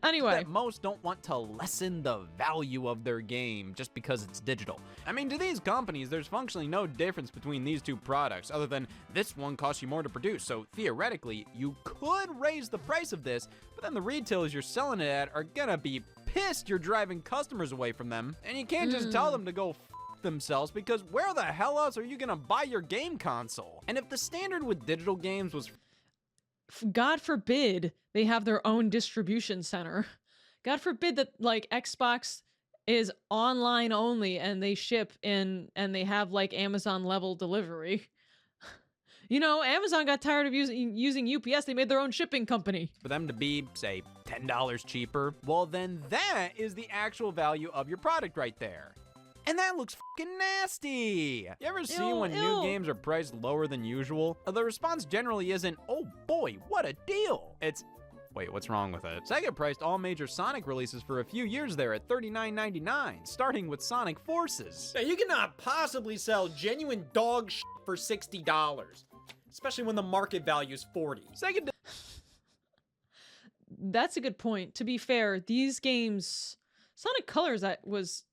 Anyway, That most don't want to lessen the value of their game just because it's digital. I mean, to these companies, there's functionally no difference between these two products other than this one costs you more to produce. So theoretically, you could raise the price of this, but then the retailers you're selling it at are gonna be pissed you're driving customers away from them. And you can't just tell them to go themselves, because where the hell else are you gonna buy your game console? And if the standard with digital games was God forbid they have their own distribution center. God forbid that like Xbox is online only and they ship in and they have like Amazon level delivery. You know, Amazon got tired of using UPS. They made their own shipping company. for them to be, say, $10 cheaper, well then that is the actual value of your product right there. And that looks fucking nasty! You ever see Ew, when ew. new games are priced lower than usual? The response generally isn't, oh boy, what a deal! It's, wait, what's wrong with it? Sega priced all major Sonic releases for a few years there at $39.99, starting with Sonic Forces. Now, you cannot possibly sell genuine dog shit for $60, especially when the market value is $40. Sega That's a good point. To be fair, these games, Sonic Colors, that was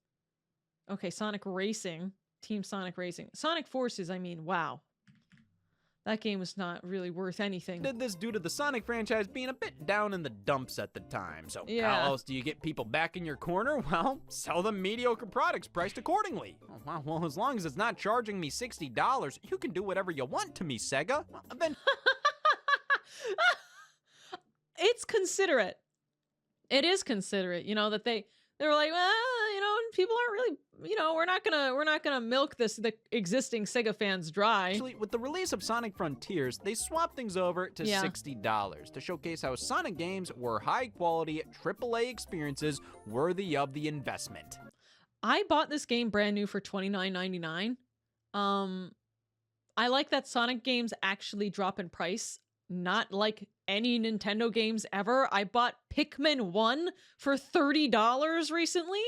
okay. Sonic Racing, Team Sonic Racing, Sonic Forces. I mean, wow, that game was not really worth anything. did this due to the Sonic franchise being a bit down in the dumps at the time. So Yeah. how else do you get people back in your corner? Well, sell them mediocre products priced accordingly. Oh, wow, well, as long as it's not charging me $60, you can do whatever you want to me, Sega. Well, then It's considerate. It is considerate, you know, that they were like, well, you know, people aren't really, you know, we're not gonna milk the existing Sega fans dry. actually, with the release of Sonic Frontiers, they swapped things over to Yeah. $60 to showcase how Sonic games were high-quality AAA experiences worthy of the investment. I bought this game brand new for $29.99. I like that Sonic games actually drop in price, not like any Nintendo games ever. I bought Pikmin 1 for $30 recently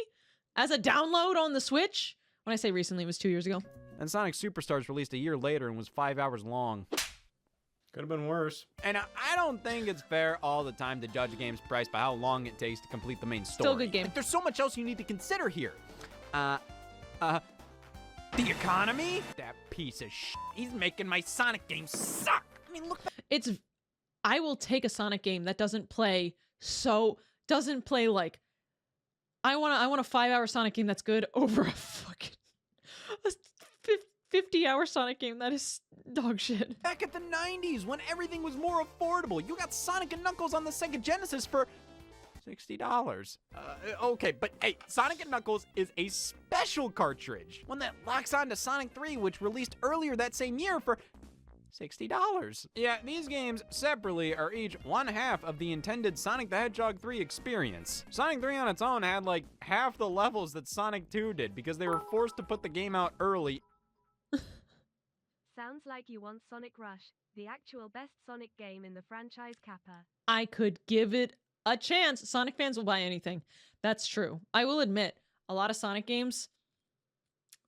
as a download on the Switch. When I say recently, it was 2 years ago. And Sonic Superstars released a year later and was 5 hours long. Could have been worse. And I don't think it's fair all the time to judge a game's price by how long it takes to complete the main story. Still a good game. Like, there's so much else you need to consider here. The economy? That piece of shit. He's making my Sonic games suck. I mean, look. I will take a Sonic game that doesn't play like I want a 5-hour Sonic game that's good over a fucking 50-hour Sonic game that is dog shit. Back at the 90s when everything was more affordable, you got Sonic and Knuckles on the Sega Genesis for $60. Okay, but hey, Sonic and Knuckles is a special cartridge, one that locks onto Sonic 3, which released earlier that same year for $60. Yeah, these games separately are each one half of the intended Sonic the Hedgehog 3 experience. Sonic 3 on its own had like half the levels that Sonic 2 did because they were forced to put the game out early. Sounds like you want Sonic Rush, the actual best Sonic game in the franchise Kappa. I could give it a chance. Sonic fans will buy anything. That's true. I will admit, a lot of Sonic games,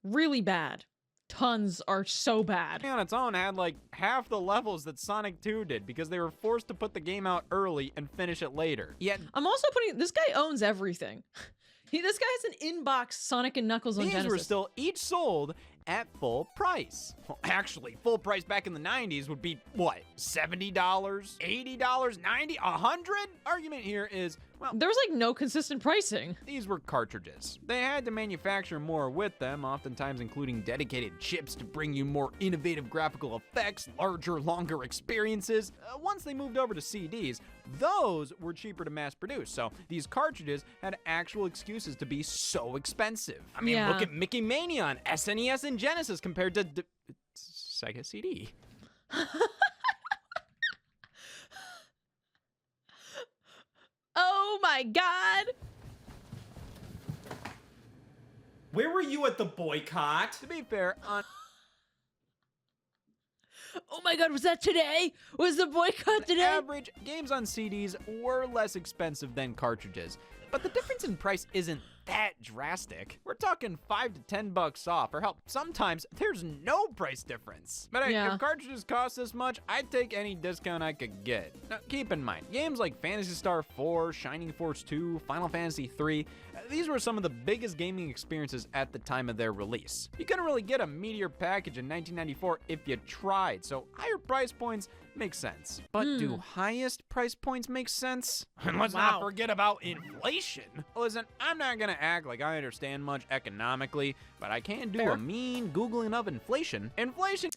really bad. Tons are so bad. On its own had like half the levels that Sonic 2 did because they were forced to put the game out early and finish it later. Yet I'm also putting, this guy owns everything. This guy has an inbox Sonic and Knuckles on these Genesis. were still each sold at full price. Well, actually, full price back in the 90s would be, what, $70, $80, $90, $100? Argument here is, well, There was like no consistent pricing. these were cartridges. They had to manufacture more with them, oftentimes including dedicated chips to bring you more innovative graphical effects, larger, longer experiences. Once they moved over to CDs, those were cheaper to mass produce, so these cartridges had actual excuses to be so expensive. I mean, Yeah. look at Mickey Mania on SNES and Genesis compared to Sega CD. Oh my god! Where were you at the boycott? To be fair, on Oh my god, was that today? Was the boycott On today? average, games on CDs were less expensive than cartridges, but the difference in price isn't that drastic. We're talking $5 to $10 off, or hell, sometimes there's no price difference. But hey, Yeah. if cartridges cost this much, I'd take any discount I could get. Now, keep in mind, games like Phantasy Star 4, Shining Force 2, Final Fantasy 3, these were some of the biggest gaming experiences at the time of their release. You couldn't really get a Meteor package in 1994 if you tried, so higher price points make sense. But do highest price points make sense? And let's not forget about inflation. Listen, I'm not gonna act like I understand much economically, but I can do a mean Googling of inflation. Inflation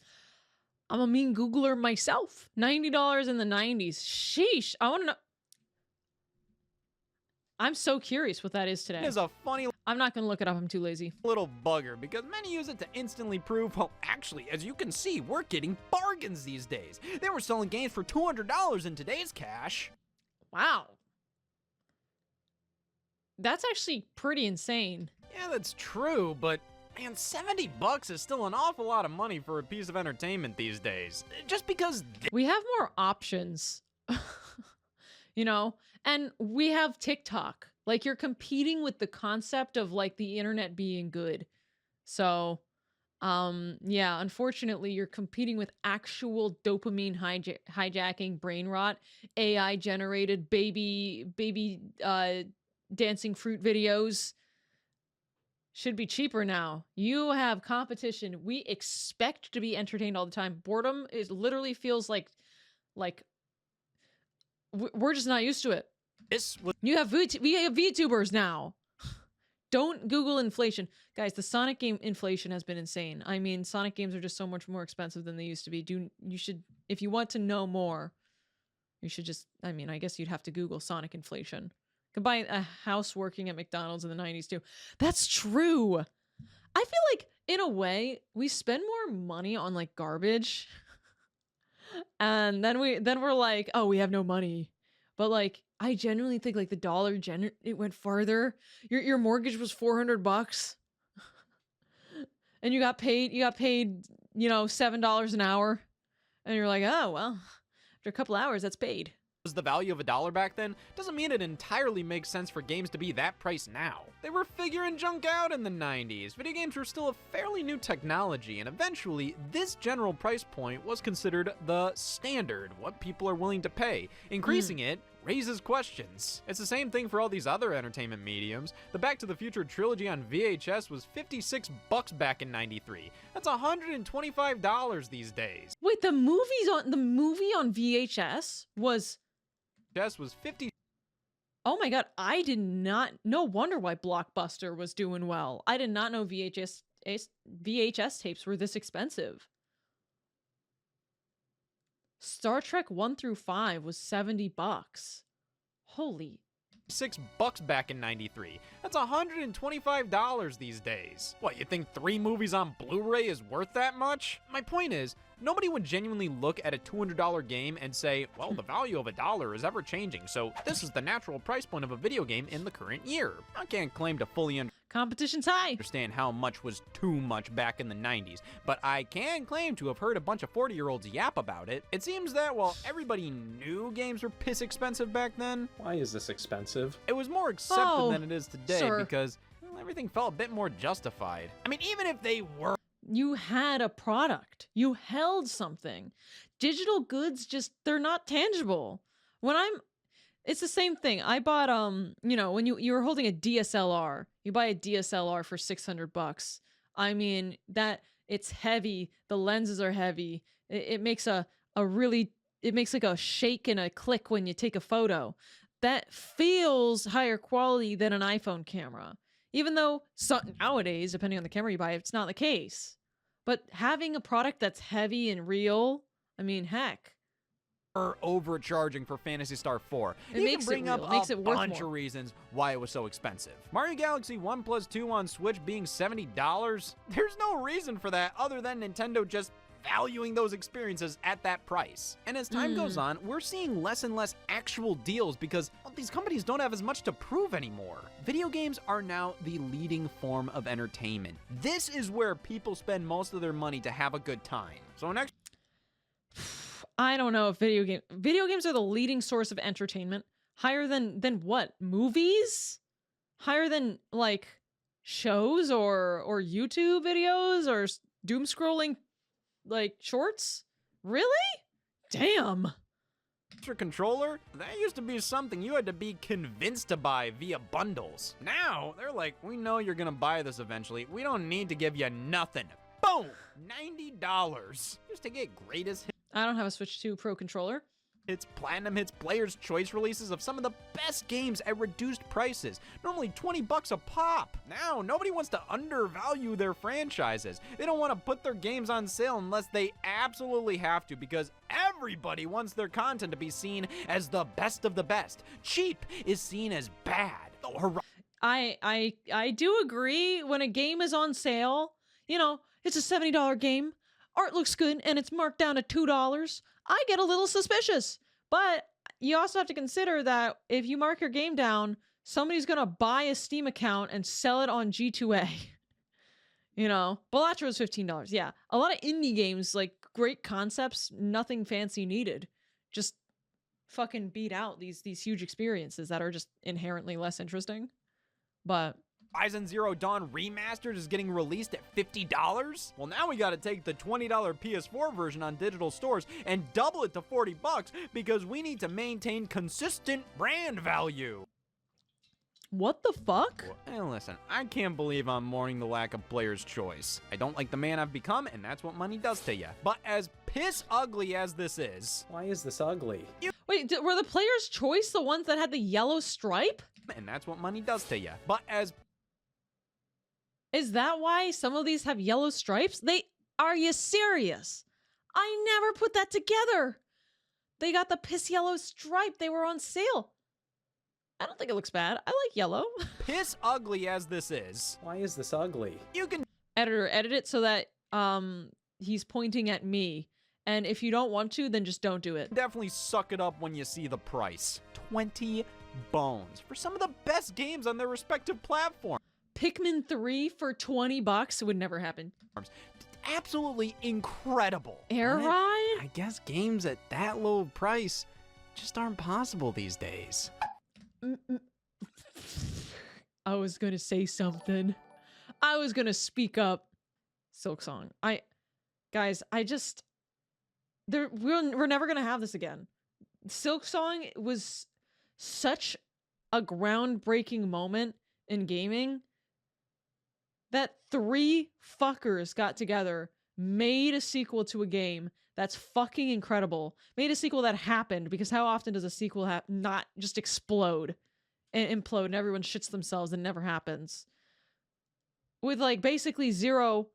I'm a mean Googler myself. $90 in the 90s. Sheesh. I want to know. I'm so curious what that is today. is a funny I'm not going to look it up. I'm too lazy. little bugger because many use it to instantly prove, well, actually, as you can see, we're getting bargains these days. They were selling games for $200 in today's cash. Wow. That's actually pretty insane. Yeah, that's true, but man, $70 is still an awful lot of money for a piece of entertainment these days. Just because We have more options, you know, and we have TikTok. Like, you're competing with the concept of like the internet being good. So, yeah, unfortunately, you're competing with actual dopamine hijacking, brain rot, AI generated baby dancing fruit videos. Should be cheaper now. You have competition. We expect to be entertained all the time. Boredom is literally feels like we're just not used to it. this was We have VTubers now. Don't Google inflation. Guys, the Sonic game inflation has been insane. I mean, Sonic games are just so much more expensive than they used to be. You should, if you want to know more, you should just, I mean, I guess you'd have to Google Sonic inflation. Could buy a house working at McDonald's in the 90s too. That's true. I feel like in a way we spend more money on like garbage. And then we're like, oh, we have no money. But like I genuinely think like the dollar it went farther. Your mortgage was $400 and you got paid, you know, $7 an hour. And you're like, oh well, after a couple hours that's paid. the value of $1 back then doesn't mean it entirely makes sense for games to be that price now. They were figuring junk out in the 90s. Video games were still a fairly new technology, and eventually this general price point was considered the standard, what people are willing to pay. Increasing it raises questions. It's the same thing for all these other entertainment mediums. The Back to the Future trilogy on VHS was $56 back in 93. That's $125 these days. Wait, the movie on VHS was Was 50. Oh my god, I did not. No wonder why Blockbuster was doing well. I did not know VHS tapes were this expensive. Star Trek 1 through 5 was $70. Holy. $6 back in 93. That's $125 these days. What, you think 3 movies on Blu-ray is worth that much? My point is, nobody would genuinely look at a $200 game and say, well, the value of $1 is ever changing, so this is the natural price point of a video game in the current year. I can't claim to fully Competition's high. understand how much was too much back in the 90s, but I can claim to have heard a bunch of 40-year-olds yap about it. It seems that while everybody knew games were piss expensive back then, Why is this expensive? it was more accepted Oh, than it is today sir. because well, everything felt a bit more justified. I mean, even if they were You had a product. You held something. Digital goods they're not tangible. It's the same thing. I bought you know, when you were holding a DSLR, you buy a DSLR for $600. I mean, that it's heavy, the lenses are heavy. It makes it makes like a shake and a click when you take a photo. That feels higher quality than an iPhone camera. Even though nowadays, depending on the camera you buy, it's not the case. But having a product that's heavy and real, I mean, heck. overcharging for Phantasy Star 4. It You makes can it bring up real. It makes a it worth bunch more. of reasons why it was so expensive. Mario Galaxy 1 plus 2 on Switch being $70? There's no reason for that other than Nintendo just valuing those experiences at that price. And as time goes on, we're seeing less and less actual deals because well, these companies don't have as much to prove anymore. Video games are now the leading form of entertainment. This is where people spend most of their money to have a good time. So next I don't know if video games are the leading source of entertainment. Higher than what? Movies? Higher than like shows or YouTube videos or doom scrolling like shorts? Really? Damn. Extra controller? That used to be something you had to be convinced to buy via bundles. Now, they're like, we know you're gonna buy this eventually. We don't need to give you nothing. Boom! $90. Just to get greatest I don't have a Switch 2 Pro controller. hits, platinum hits, player's choice releases of some of the best games at reduced prices. Normally 20 bucks a pop. Now, nobody wants to undervalue their franchises. They don't want to put their games on sale unless they absolutely have to, because everybody wants their content to be seen as the best of the best. Cheap is seen as bad. I do agree when a game is on sale, you know, it's a $70 game, art looks good, and it's marked down to $2. I get a little suspicious. But you also have to consider that if you mark your game down, somebody's gonna buy a Steam account and sell it on G2A. You know, Balatro is $15. Yeah, a lot of indie games, like great concepts, nothing fancy needed. Just fucking beat out these huge experiences that are just inherently less interesting. But Horizon Zero Dawn Remastered is getting released at $50? Well, now we gotta take the $20 PS4 version on digital stores and double it to 40 bucks because we need to maintain consistent brand value. what the fuck? Hey, listen, I can't believe I'm mourning the lack of player's choice. I don't like the man I've become, and that's what money does to you. But as piss ugly as this is, Why is this ugly? Wait, were the player's choice the ones that had the yellow stripe? and that's what money does to you. But as Is that why some of these have yellow stripes? Are you serious? I never put that together. They got the piss yellow stripe. They were on sale. I don't think it looks bad. I like yellow. piss ugly as this is, Why is this ugly? you can Editor, edit it so that he's pointing at me. And if you don't want to, then just don't do it. definitely suck it up when you see the price. 20 bones for some of the best games on their respective platforms. Pikmin 3 for $20 would never happen. Absolutely incredible. Air And ride? I guess games at that low price just aren't possible these days. I was gonna say something. I was gonna speak up. Silksong. We're never gonna have this again. Silksong was such a groundbreaking moment in gaming that 3 fuckers got together, made a sequel to a game that's fucking incredible, made a sequel that happened, because how often does a sequel not just explode and implode and everyone shits themselves and never happens? With like basically no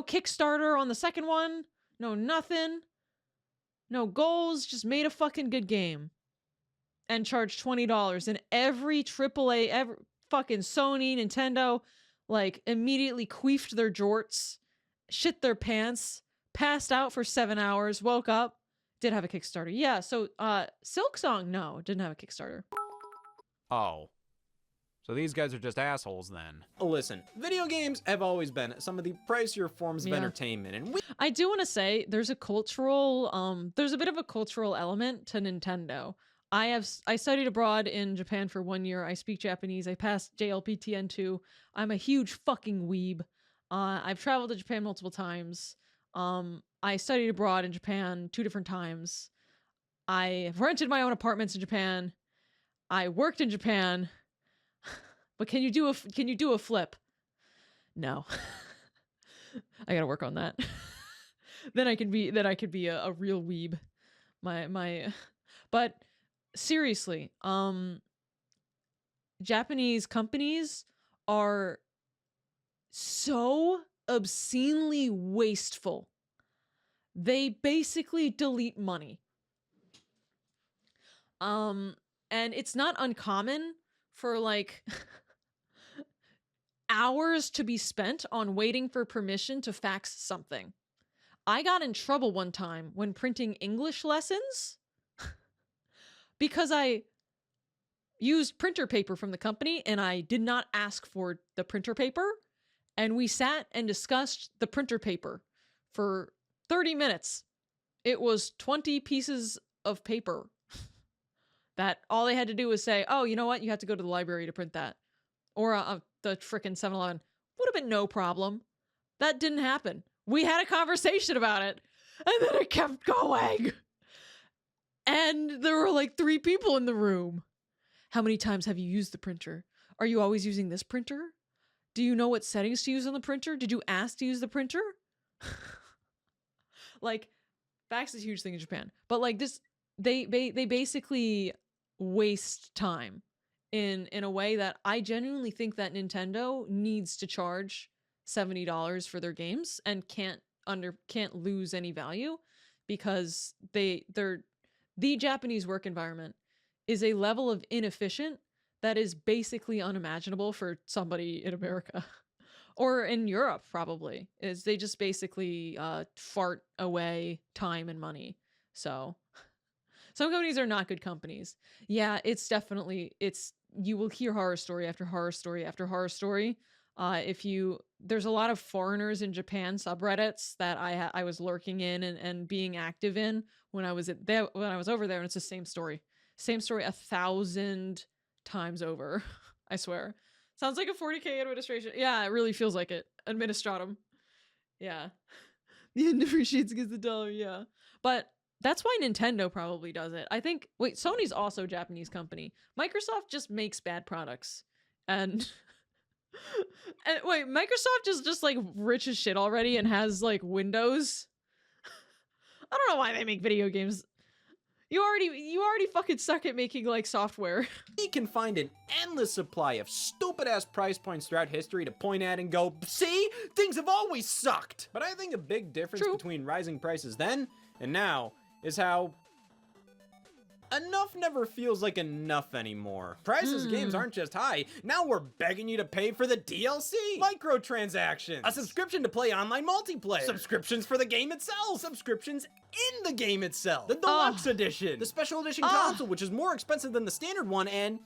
Kickstarter on the second one, no nothing, no goals, just made a fucking good game and charged $20. And every AAA, every fucking Sony, Nintendo, like immediately queefed their jorts, shit their pants, passed out for 7 hours, woke up, did have a Kickstarter. Yeah, so Silksong, no, didn't have a Kickstarter. Oh. So these guys are just assholes then. Listen, video games have always been some of the pricier forms of Yeah. entertainment, and we I do want to say there's a bit of a cultural element to Nintendo. I studied abroad in Japan for 1 year. I speak Japanese. I passed JLPTN2. I'm a huge fucking weeb. I've traveled to Japan multiple times. I studied abroad in Japan 2 different times. I rented my own apartments in Japan. I worked in Japan. But can you do a flip? No. I gotta work on that. then I could be a real weeb. But seriously, Japanese companies are so obscenely wasteful. They basically delete money. And it's not uncommon for like hours to be spent on waiting for permission to fax something. I got in trouble one time when printing English lessons because I used printer paper from the company and I did not ask for the printer paper. And we sat and discussed the printer paper for 30 minutes. it was 20 pieces of paper that all they had to do was say, oh, you know what? You have to go to the library to print that. Or the frickin' 7-Eleven. Would have been no problem. That didn't happen. We had a conversation about it, and then it kept going. And there were like 3 people in the room. How many times have you used the printer? Are you always using this printer? Do you know what settings to use on the printer? Did you ask to use the printer? Like, fax is a huge thing in Japan. But like this, they basically waste time in a way that I genuinely think that Nintendo needs to charge $70 for their games and can't lose any value, because the Japanese work environment is a level of inefficient that is basically unimaginable for somebody in America or in Europe. Probably is they just basically fart away time and money. So some companies are not good companies. Yeah, it's definitely, you will hear horror story after horror story after horror story. There's a lot of foreigners in Japan subreddits that I was lurking in and being active in when I was over there, and it's the same story 1,000 times over. I swear. Sounds like a 40K administration. Yeah, it really feels like it. Administratum. Yeah. The yen depreciates against the dollar. Yeah. But that's why Nintendo probably does it. I think, wait, Sony's also a Japanese company. Microsoft just makes bad products. And wait, Microsoft is just like rich as shit already and has like Windows. I don't know why they make video games. You already fucking suck at making like software. We can find an endless supply of stupid ass price points throughout history to point at and go, see, things have always sucked. But I think a big difference between rising prices then and now is how enough never feels like enough anymore. Prices of games aren't just high, now we're begging you to pay for the DLC, microtransactions, a subscription to play online multiplayer, subscriptions for the game itself, subscriptions in the game itself, the deluxe edition, the special edition console, which is more expensive than the standard one and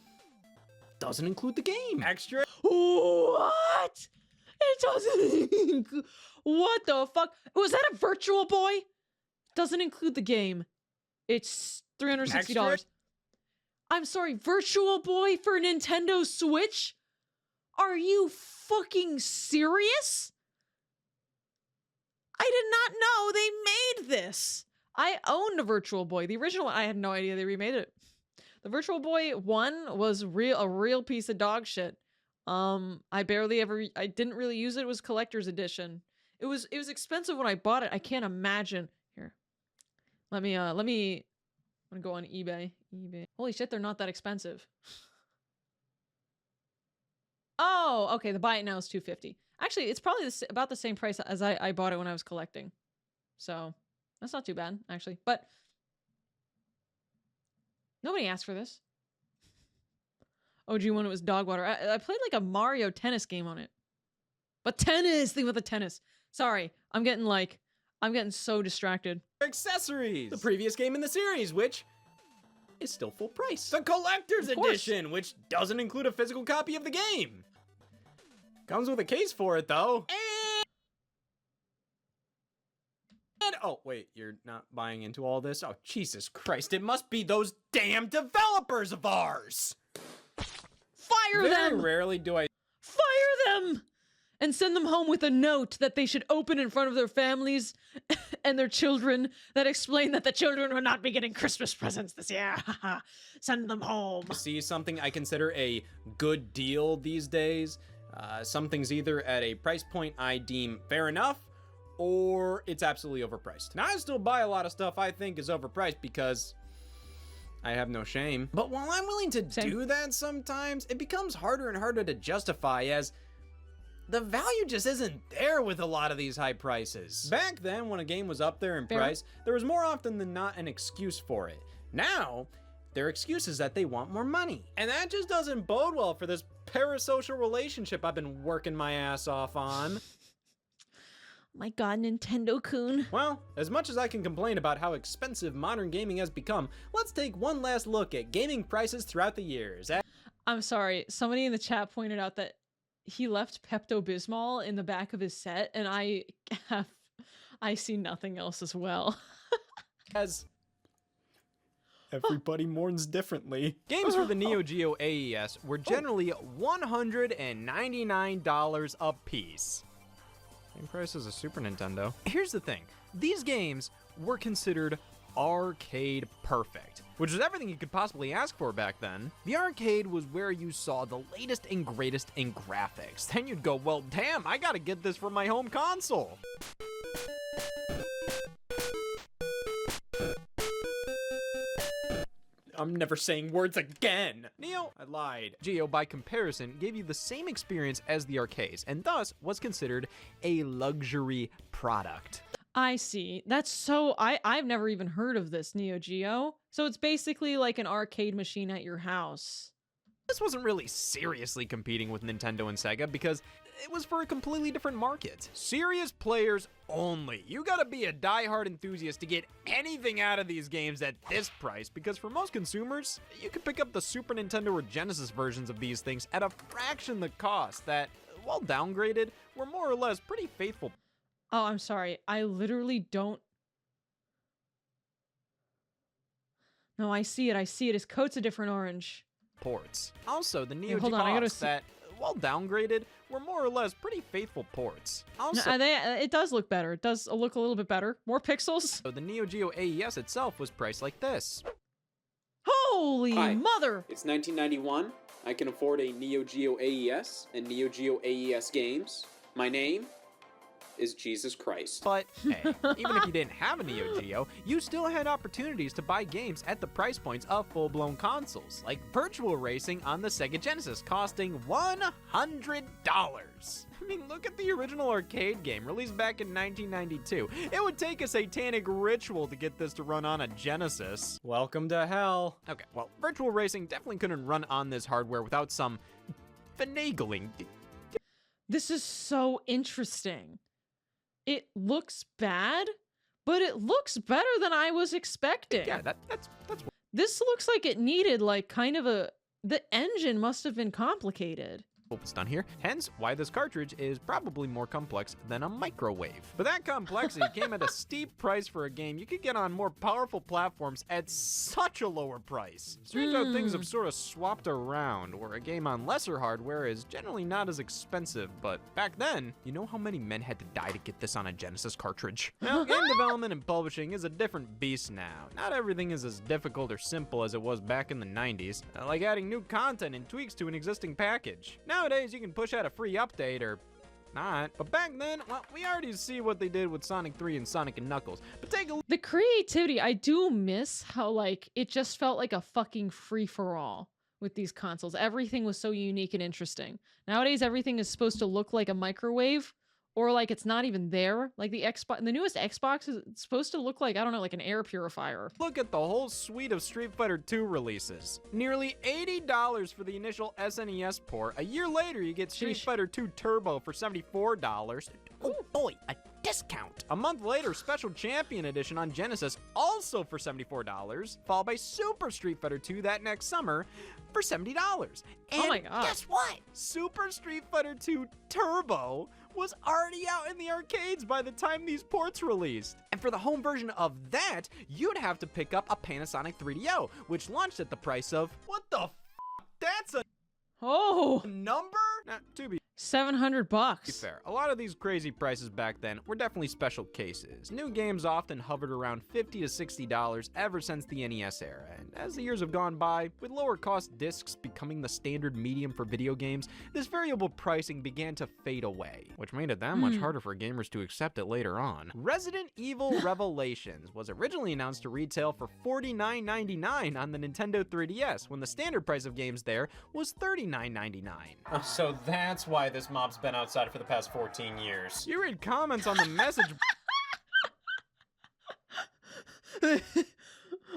doesn't include the game. Extra. What? It doesn't include. What the fuck? Was that a Virtual Boy? Doesn't include the game. It's $360. Extra? I'm sorry, Virtual Boy for Nintendo Switch? Are you fucking serious? I did not know they made this. I owned a Virtual Boy. The original one, I had no idea they remade it. The Virtual Boy 1 was a real piece of dog shit. I didn't really use it. It was collector's edition. It was expensive when I bought it. I can't imagine. Here. I'm gonna go on eBay. Holy shit, they're not that expensive. Oh, okay, the buy it now is $250. Actually, it's probably about the same price as I bought it when I was collecting. So, that's not too bad, actually. But nobody asked for this. OG one, it was dog water. I played like a Mario tennis game on it. But tennis! Think about the tennis. Sorry, I'm getting so distracted. Accessories, the previous game in the series, which is still full price. The collector's edition, which doesn't include a physical copy of the game. Comes with a case for it, though. And oh, wait, you're not buying into all this? Oh, Jesus Christ, it must be those damn developers of ours! Fire them! Very rarely do I Fire them! And send them home with a note that they should open in front of their families and their children that explain that the children will not be getting Christmas presents this year. Send them home. see something I consider a good deal these days. Something's either at a price point I deem fair enough, or it's absolutely overpriced. Now, I still buy a lot of stuff I think is overpriced because I have no shame. But while I'm willing to do that sometimes, it becomes harder and harder to justify, as the value just isn't there with a lot of these high prices. Back then, when a game was up there in price, there was more often than not an excuse for it. Now, their excuse is that they want more money. And that just doesn't bode well for this parasocial relationship I've been working my ass off on. My god, Nintendo-kun. Well, as much as I can complain about how expensive modern gaming has become, let's take one last look at gaming prices throughout the years. I'm sorry, somebody in the chat pointed out that he left Pepto-Bismol in the back of his set, and I see nothing else as well. As Everybody mourns differently. games for the Neo Geo AES were generally $199 a piece. Same price as a Super Nintendo. Here's the thing. These games were considered arcade perfect, which is everything you could possibly ask for back then. The arcade was where you saw the latest and greatest in graphics. Then you'd go, well, damn, I gotta get this for my home console. I'm never saying words again. Neo I lied. Geo, by comparison, gave you the same experience as the arcades, and thus was considered a luxury product. I see. That's so I've never even heard of this Neo Geo. So it's basically like an arcade machine at your house. This wasn't really seriously competing with Nintendo and Sega because it was for a completely different market. Serious players only. You gotta be a die-hard enthusiast to get anything out of these games at this price, because for most consumers, you could pick up the Super Nintendo or Genesis versions of these things at a fraction the cost that, while downgraded, were more or less pretty faithful. Oh, I'm sorry. I literally don't. No, I see it. I see it. His coat's a different orange. Ports. Also, the Neo hold on, I gotta Geo see- that, while downgraded, were more or less pretty faithful ports. No, Also, it does look better. It does look a little bit better. More pixels. the Neo Geo AES itself was priced like this. Holy Hi. mother! It's 1991. I can afford a Neo Geo AES and Neo Geo AES games. My name is Jesus Christ. But hey, even if you didn't have a Neo Geo, you still had opportunities to buy games at the price points of full-blown consoles, like Virtual Racing on the Sega Genesis, costing $100. I mean, look at the original arcade game released back in 1992. It would take a satanic ritual to get this to run on a Genesis. Welcome to hell. Okay, well, Virtual Racing definitely couldn't run on this hardware without some finagling. This is so interesting. It looks bad, but it looks better than I was expecting. Yeah, that's what This looks like it needed like kind of the engine must have been complicated. it's done here. Hence, why this cartridge is probably more complex than a microwave. But that complexity came at a steep price for a game you could get on more powerful platforms at such a lower price. Strange how things have sort of swapped around, where a game on lesser hardware is generally not as expensive, but back then, you know how many men had to die to get this on a Genesis cartridge? Now, game development and publishing is a different beast now. Not everything is as difficult or simple as it was back in the 90s, like adding new content and tweaks to an existing package. Nowadays, you can push out a free update or not. But back then, well, we already see what they did with Sonic 3 and Sonic and Knuckles. But take a look. The creativity, I do miss how like it just felt like a fucking free-for-all with these consoles. Everything was so unique and interesting. Nowadays, everything is supposed to look like a microwave, or like it's not even there. Like the newest Xbox is supposed to look like, I don't know, like an air purifier. Look at the whole suite of Street Fighter 2 releases. Nearly $80 for the initial SNES port. A year later, you get Street Sheesh. Fighter 2 Turbo for $74. Oh boy, a discount. A month later, Special Champion Edition on Genesis, also for $74, followed by Super Street Fighter 2 that next summer for $70. And Oh my God. guess what? Super Street Fighter 2 Turbo was already out in the arcades by the time these ports released. And for the home version of that, you'd have to pick up a Panasonic 3DO, which launched at the price of, what the f***? That's a Oh, number? Now, to be $700. fair, a lot of these crazy prices back then were definitely special cases. New games often hovered around $50 to $60 ever since the NES era, and as the years have gone by, with lower cost discs becoming the standard medium for video games, this variable pricing began to fade away, which made it that much harder for gamers to accept it later on. Resident Evil Revelations was originally announced to retail for $49.99 on the Nintendo 3DS, when the standard price of games there was $39.99. Oh, so that's why this mob's been outside for the past 14 years. You read comments on the message I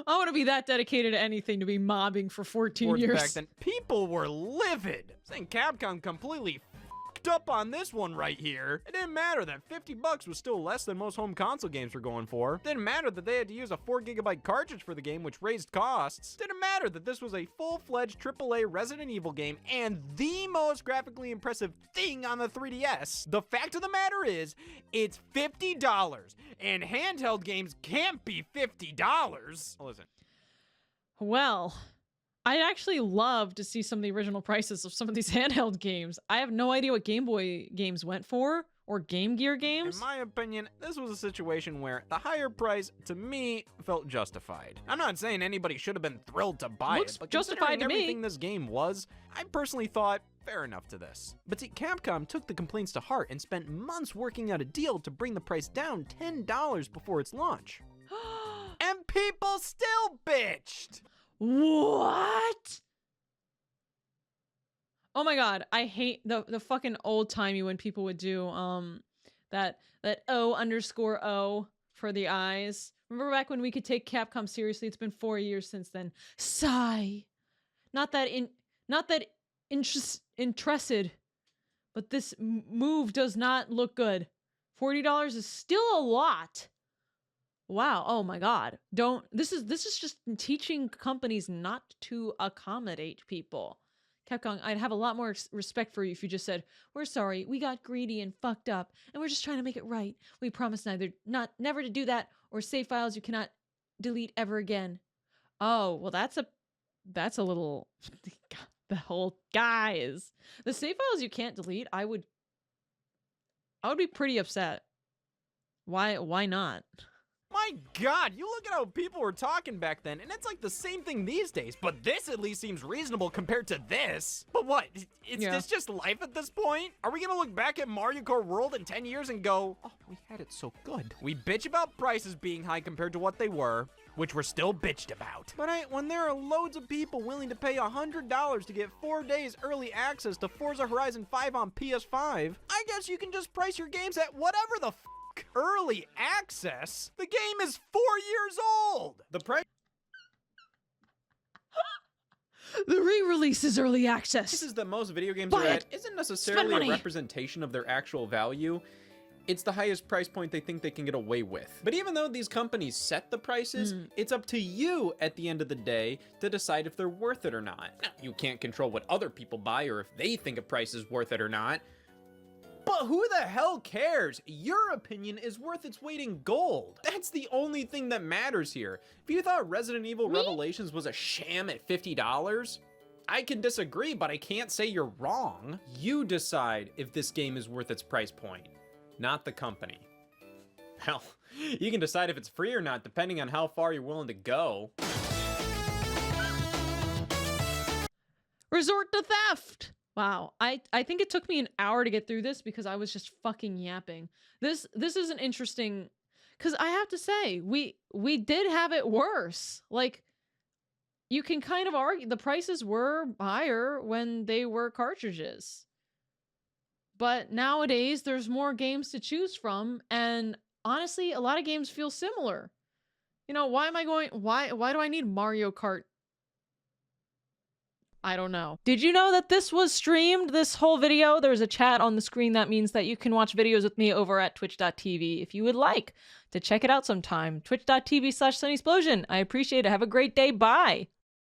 want to be that dedicated to anything to be mobbing for 14 boards years. back then. People were livid, saying Capcom completely f***ed up on this one right here. It didn't matter that 50 bucks was still less than most home console games were going for. Didn't matter that they had to use a 4GB cartridge for the game, which raised costs. Didn't matter that this was a full-fledged AAA Resident Evil game and the most graphically impressive thing on the 3DS. The fact of the matter is, it's $50, and handheld games can't be $50. Listen. Well, I'd actually love to see some of the original prices of some of these handheld games. I have no idea what Game Boy games went for, or Game Gear games. In my opinion, this was a situation where the higher price, to me, felt justified. I'm not saying anybody should have been thrilled to buy Looks it, but justified considering to me. everything this game was, I personally thought, fair enough to this. But see, Capcom took the complaints to heart and spent months working out a deal to bring the price down $10 before its launch. And people still bitched! What? Oh my god, I hate the fucking old timey when people would do that O_O for the eyes. Remember back when we could take Capcom seriously? It's been 4 years since then. Sigh. Not that interested, but this move does not look good. $40 is still a lot. Wow. Oh my god. This is just teaching companies not to accommodate people. Capcom, I'd have a lot more respect for you if you just said, "We're sorry, we got greedy and fucked up, and we're just trying to make it right. We promise never to do that or save files you cannot delete ever again." Oh, well that's a little the whole guys. The save files you can't delete, I would be pretty upset. Why not? My god, you look at how people were talking back then, and it's like the same thing these days, but this at least seems reasonable compared to this. But what, it's just life at this point? Are we gonna look back at Mario Kart World in 10 years and go, oh, we had it so good. We bitch about prices being high compared to what they were, which we're still bitched about. But when there are loads of people willing to pay $100 to get 4 days early access to Forza Horizon 5 on PS5, I guess you can just price your games at whatever the early access? The game is 4 years old! The price The re-release is early access. Is that most video games Buy are it. at isn't necessarily money. a representation of their actual value. It's the highest price point they think they can get away with. But even though these companies set the prices, it's up to you at the end of the day to decide if they're worth it or not. Now, you can't control what other people buy or if they think a price is worth it or not. But who the hell cares? Your opinion is worth its weight in gold. That's the only thing that matters here. If you thought Resident Evil Revelations was a sham at $50, I can disagree, but I can't say you're wrong. You decide if this game is worth its price point, not the company. Hell, you can decide if it's free or not depending on how far you're willing to go. Resort to theft. Wow, I think it took me an hour to get through this because I was just fucking yapping. This is an interesting, because I have to say, we did have it worse. Like, you can kind of argue the prices were higher when they were cartridges. But nowadays, there's more games to choose from, and honestly, a lot of games feel similar. You know, why do I need Mario Kart? I don't know. Did you know that this was streamed, this whole video? There's a chat on the screen. That means that you can watch videos with me over at twitch.tv if you would like to check it out sometime. Twitch.tv/SunnyExplosion. I appreciate it. Have a great day. Bye.